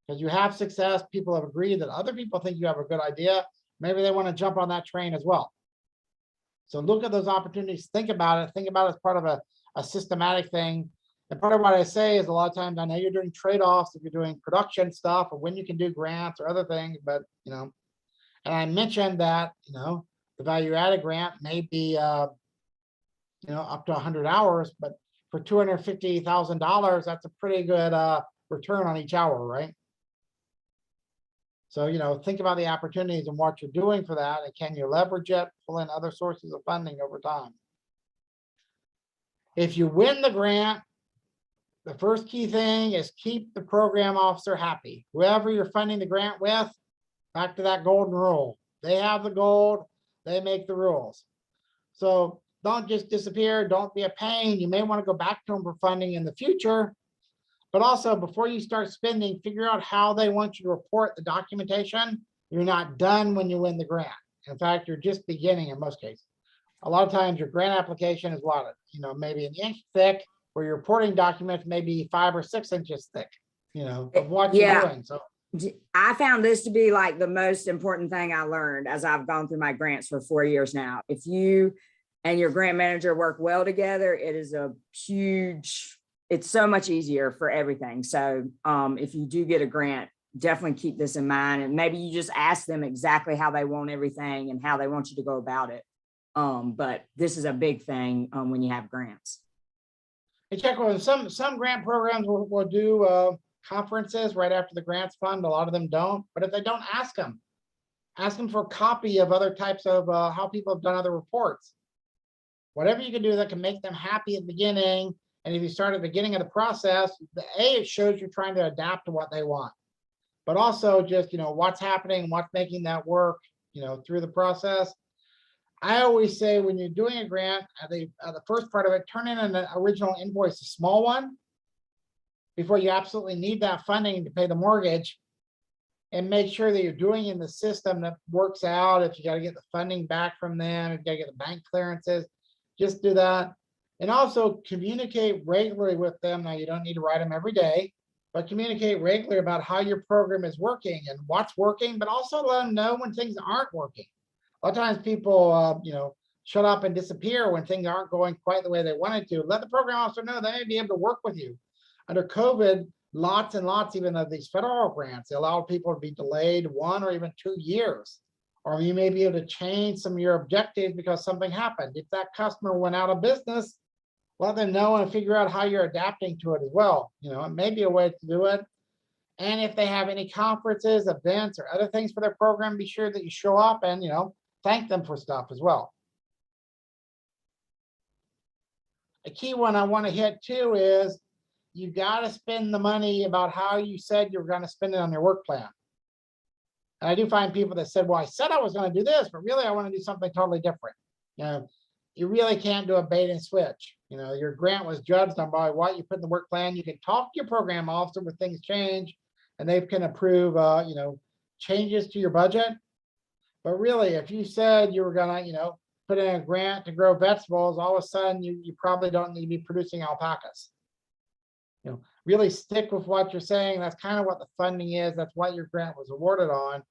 [SPEAKER 4] Because you have success, people have agreed that other people think you have a good idea. Maybe they want to jump on that train as well. So look at those opportunities, think about it as part of a systematic thing. And part of what I say is a lot of times, I know you're doing trade-offs if you're doing production stuff or when you can do grants or other things, but, and I mentioned that, the value added grant may be, up to 100 hours, but for $250,000, that's a pretty good return on each hour, right? So, think about the opportunities and what you're doing for that, and can you leverage it, pull in other sources of funding over time. If you win the grant, the first key thing is keep the program officer happy. Whoever you're funding the grant with, back to that golden rule. They have the gold, they make the rules. So don't just disappear, don't be a pain. You may want to go back to them for funding in the future, but also before you start spending, figure out how they want you to report the documentation. You're not done when you win the grant. In fact, you're just beginning in most cases. A lot of times your grant application is what, maybe an inch thick, where your reporting documents may be 5 or 6 inches thick, of what you're doing. So
[SPEAKER 2] I found this to be like the most important thing I learned as I've gone through my grants for 4 years now. If you and your grant manager work well together, it is it's so much easier for everything. So if you do get a grant, definitely keep this in mind, and maybe you just ask them exactly how they want everything and how they want you to go about it. But this is a big thing when you have grants.
[SPEAKER 4] And check with some grant programs will do conferences right after the grants fund. A lot of them don't, but if they don't, ask them for a copy of other types of how people have done other reports. Whatever you can do that can make them happy at the beginning. And if you start at the beginning of the process, it shows you're trying to adapt to what they want. But also just, what's happening, what's making that work. through the process. I always say when you're doing a grant, the first part of it, turn in an original invoice, a small one, before you absolutely need that funding to pay the mortgage. And make sure that you're doing in the system that works out. If you got to get the funding back from them, if you got to get the bank clearances, just do that. And also communicate regularly with them. Now, you don't need to write them every day, but communicate regularly about how your program is working and what's working, but also let them know when things aren't working. A lot of times people, shut up and disappear when things aren't going quite the way they wanted to. Let the program officer know they may be able to work with you. Under COVID, lots and lots even of these federal grants, they allow people to be delayed 1 or even 2 years. Or you may be able to change some of your objectives because something happened. If that customer went out of business, let them know and figure out how you're adapting to it as well. It may be a way to do it. And if they have any conferences, events, or other things for their program, be sure that you show up and, thank them for stuff as well. A key one I want to hit too is you got to spend the money about how you said you were going to spend it on your work plan. And I do find people that said, well, I said I was going to do this, but really I want to do something totally different. You really can't do a bait and switch. Your grant was judged on by what you put in the work plan. You can talk to your program officer when things change and they can approve, changes to your budget. But really, if you said you were going to, put in a grant to grow vegetables, all of a sudden you probably don't need to be producing alpacas. Really stick with what you're saying. That's kind of what the funding is. That's what your grant was awarded on.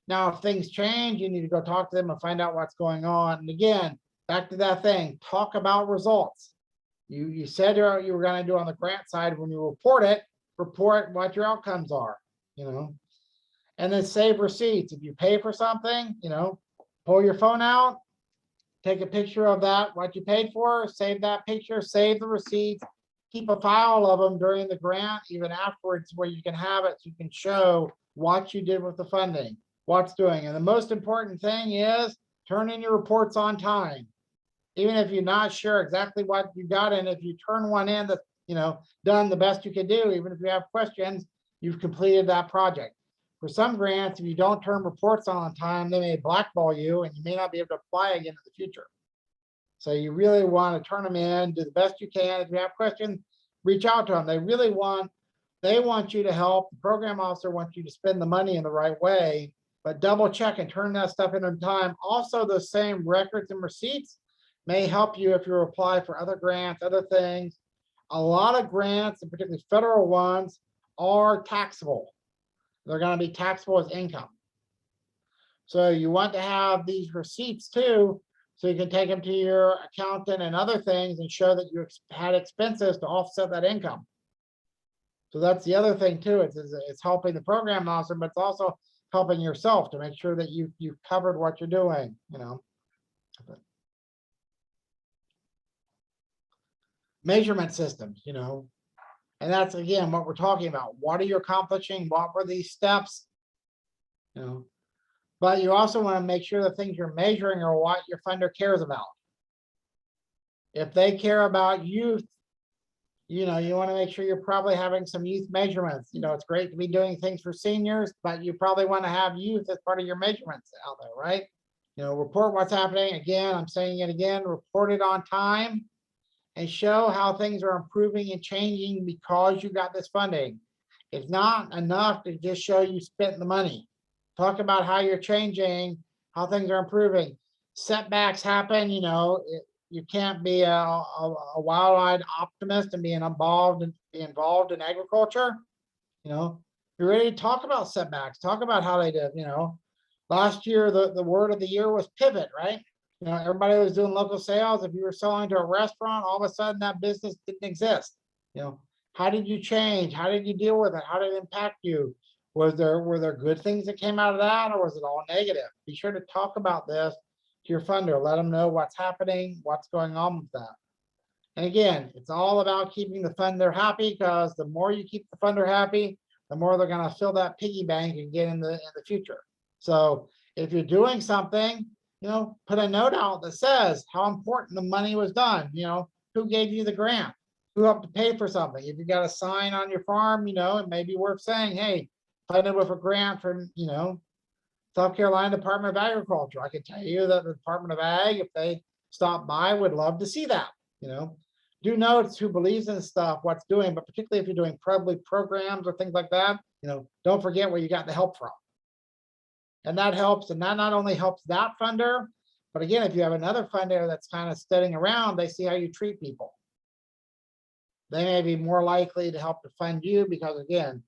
[SPEAKER 4] Now, if things change, you need to go talk to them and find out what's going on. And again, back to that thing, talk about results. You said you were going to do on the grant side when you report what your outcomes are, and then save receipts. If you pay for something, pull your phone out, take a picture of that, what you paid for, save that picture, save the receipts. Keep a file of them during the grant, even afterwards, where you can have it, so you can show what you did with the funding, what's doing. And the most important thing is turn in your reports on time. Even if you're not sure exactly what you got in, if you turn one in that's, done the best you can do, even if you have questions, you've completed that project. For some grants, if you don't turn reports on time, they may blackball you and you may not be able to apply again in the future. So you really want to turn them in, do the best you can. If you have questions, reach out to them. They want you to help. The program officer wants you to spend the money in the right way, but double check and turn that stuff in on time. Also, the same records and receipts may help you if you apply for other grants, other things. A lot of grants, and particularly federal ones, are taxable. They're going to be taxable as income. So you want to have these receipts too, so you can take them to your accountant and other things and show that you had expenses to offset that income. So that's the other thing too. It's helping the program officer, but it's also helping yourself to make sure that you've covered what you're doing, Measurement systems, and that's again what we're talking about. What are you accomplishing? What were these steps? But you also want to make sure the things you're measuring are what your funder cares about. If they care about youth, you want to make sure you're probably having some youth measurements. It's great to be doing things for seniors, but you probably want to have youth as part of your measurements out there, right? Report what's happening. Again, I'm saying it again, report it on time and show how things are improving and changing because you got this funding. It's not enough to just show you spent the money. Talk about how you're changing, how things are improving. Setbacks happen, you can't be a wild-eyed optimist and be involved in agriculture. You're ready to talk about setbacks, talk about how they did. Last year the word of the year was pivot, right? Everybody was doing local sales. If you were selling to a restaurant, all of a sudden that business didn't exist. How did you change? How did you deal with it? How did it impact you? Were there good things that came out of that, or was it all negative? Be sure to talk about this to your funder. Let them know what's happening, what's going on with that. And again, it's all about keeping the funder happy, because the more you keep the funder happy, the more they're going to fill that piggy bank and get in the future. So if you're doing something, put a note out that says how important the money was done. Who gave you the grant? Who helped to pay for something? If you got a sign on your farm, it may be worth saying, hey, funded with a grant from, South Carolina Department of Agriculture. I can tell you that the Department of Ag, if they stop by, would love to see that, you know. Do know it's who believes in stuff, what's doing, but particularly if you're doing probably programs or things like that, you know, don't forget where you got the help from. And that helps, and that not only helps that funder, but again, if you have another funder that's kind of studying around, they see how you treat people. They may be more likely to help to fund you because again,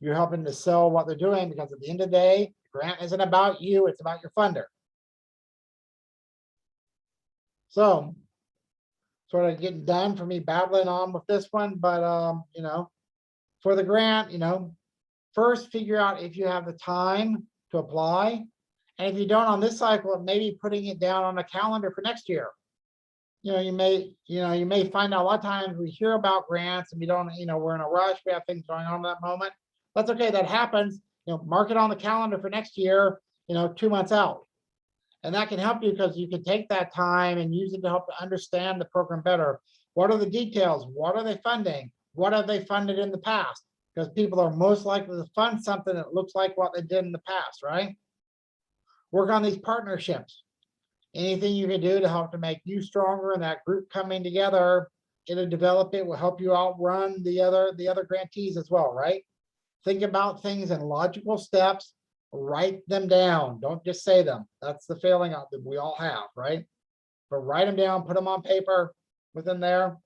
[SPEAKER 4] you're helping to sell what they're doing, because at the end of the day, the grant isn't about you, it's about your funder. So sort of getting done for me babbling on with this one, but you know, for the grant, you know, first figure out if you have the time to apply. And if you don't on this cycle, maybe putting it down on a calendar for next year. You know, you may find out a lot of times we hear about grants and we don't, you know, we're in a rush, we have things going on at that moment. That's okay, that happens. You know, mark it on the calendar for next year, you know, 2 months out. And that can help you because you can take that time and use it to help to understand the program better. What are the details? What are they funding? What have they funded in the past? Because people are most likely to fund something that looks like what they did in the past, right? Work on these partnerships. Anything you can do to help to make you stronger and that group coming together, it'll develop it, will help you outrun the other grantees as well, right? Think about things in logical steps, write them down. Don't just say them. That's the failing out that we all have, right? But write them down, put them on paper within there,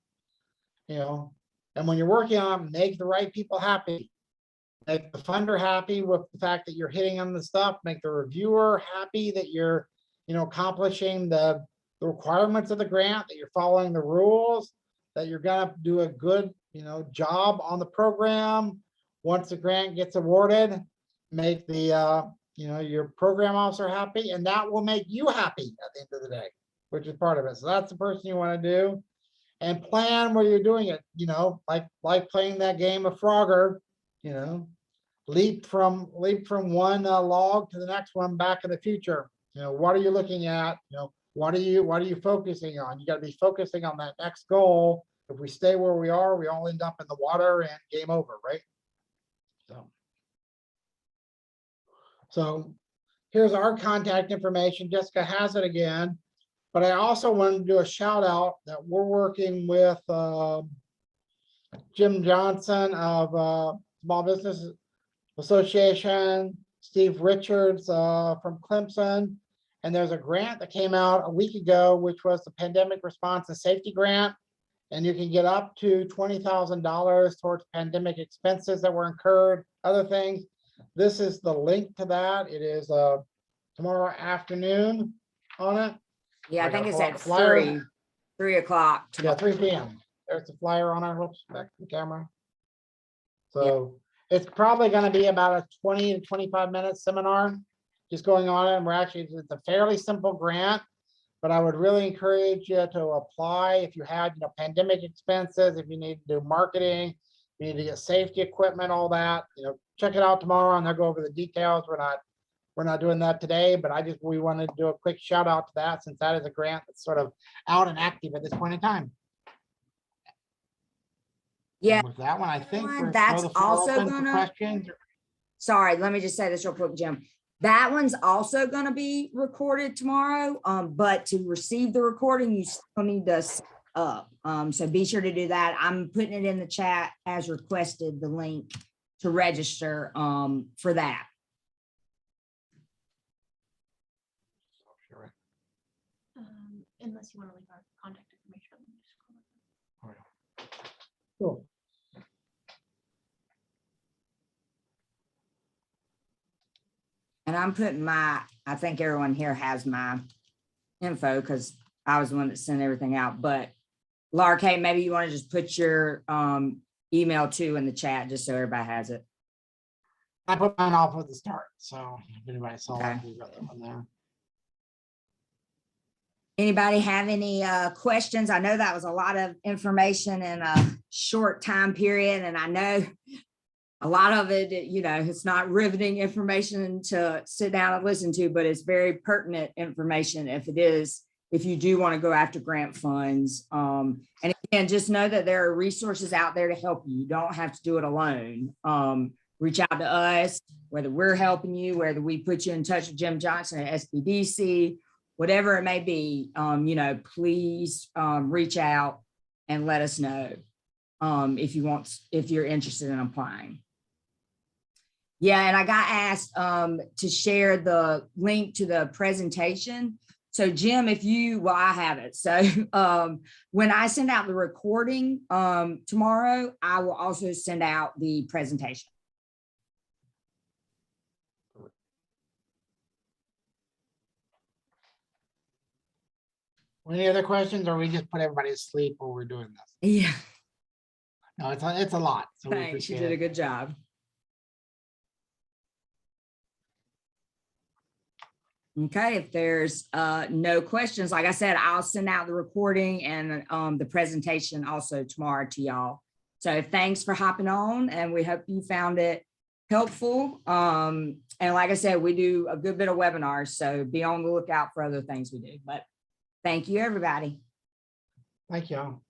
[SPEAKER 4] you know, and when you're working on them, make the right people happy. Make the funder happy with the fact that you're hitting on the stuff, make the reviewer happy that you're, you know, accomplishing the requirements of the grant, that you're following the rules, that you're gonna do a good, you know, job on the program. Once the grant gets awarded, make the, you know, your program officer happy, and that will make you happy at the end of the day, which is part of it. So that's the person you want to do, and plan where you're doing it, you know, like playing that game of Frogger, you know, leap from one log to the next one back in the future. You know, what are you looking at? You know, what are you focusing on? You got to be focusing on that next goal. If we stay where we are, we all end up in the water and game over, right? So here's our contact information. Jessica has it again, but I also wanted to do a shout out that we're working with Jim Johnson of Small Business Association, Steve Richards from Clemson, and there's a grant that came out a week ago, which was the Pandemic Response and Safety Grant, and you can get up to $20,000 towards pandemic expenses that were incurred, other things. This is the link to that. It is tomorrow afternoon on it.
[SPEAKER 2] Yeah, I
[SPEAKER 4] I
[SPEAKER 2] think
[SPEAKER 4] gotta
[SPEAKER 2] it's
[SPEAKER 4] pull out
[SPEAKER 2] at
[SPEAKER 4] the flyer.
[SPEAKER 2] 3 o'clock.
[SPEAKER 4] Yeah, 3 p.m. There's the flyer on our whoops, back to the camera. So it's probably going to be about a 20 to 25 minute seminar just going on it. And we're actually, it's a fairly simple grant, but I would really encourage you to apply if you had, you know, pandemic expenses, if you need to do marketing, you need to get safety equipment, all that, you know, check it out tomorrow and they'll go over the details. We're not doing that today, but we wanted to do a quick shout out to that since that is a grant that's sort of out and active at this point in time.
[SPEAKER 2] Yeah,
[SPEAKER 4] And with that one, I think we're
[SPEAKER 2] that's
[SPEAKER 4] throw the floor
[SPEAKER 2] also
[SPEAKER 4] open for
[SPEAKER 2] gonna-
[SPEAKER 4] questions.
[SPEAKER 2] sorry, let me just say this real quick, Jim. That one's also going to be recorded tomorrow, but to receive the recording, you still need to sign up. So be sure to do that. I'm putting it in the chat as requested, the link to register for that.
[SPEAKER 3] Unless you want to leave our contact information.
[SPEAKER 4] Cool.
[SPEAKER 2] And I'm putting I think everyone here has my info because I was the one that sent everything out. But Laura Kay, maybe you want to just put your email too in the chat just so everybody has it.
[SPEAKER 4] I put mine off at the start, so if anybody saw
[SPEAKER 2] Okay.
[SPEAKER 4] that, we got that one there.
[SPEAKER 2] Anybody have any questions? I know that was a lot of information in a short time period, and I know a lot of it, you know, it's not riveting information to sit down and listen to, but it's very pertinent information if you do want to go after grant funds. And again, just know that there are resources out there to help you. You don't have to do it alone. Reach out to us. whether we're helping you, whether we put you in touch with Jim Johnson at SBDC, whatever it may be, you know, please reach out and let us know if you're interested in applying. Yeah, and I got asked to share the link to the presentation. So Jim, well, I have it. So when I send out the recording tomorrow, I will also send out the presentation.
[SPEAKER 4] Any other questions, or we just put everybody to sleep while we're doing this?
[SPEAKER 2] Yeah,
[SPEAKER 4] No, it's a lot. So we
[SPEAKER 2] thanks. You
[SPEAKER 4] appreciate
[SPEAKER 2] did a
[SPEAKER 4] it.
[SPEAKER 2] good job. Okay, if there's no questions, like I said, I'll send out the recording and the presentation also tomorrow to y'all. So thanks for hopping on, and we hope you found it helpful. And like I said, we do a good bit of webinars, so be on the lookout for other things we do. But thank you, everybody.
[SPEAKER 4] Thank you all.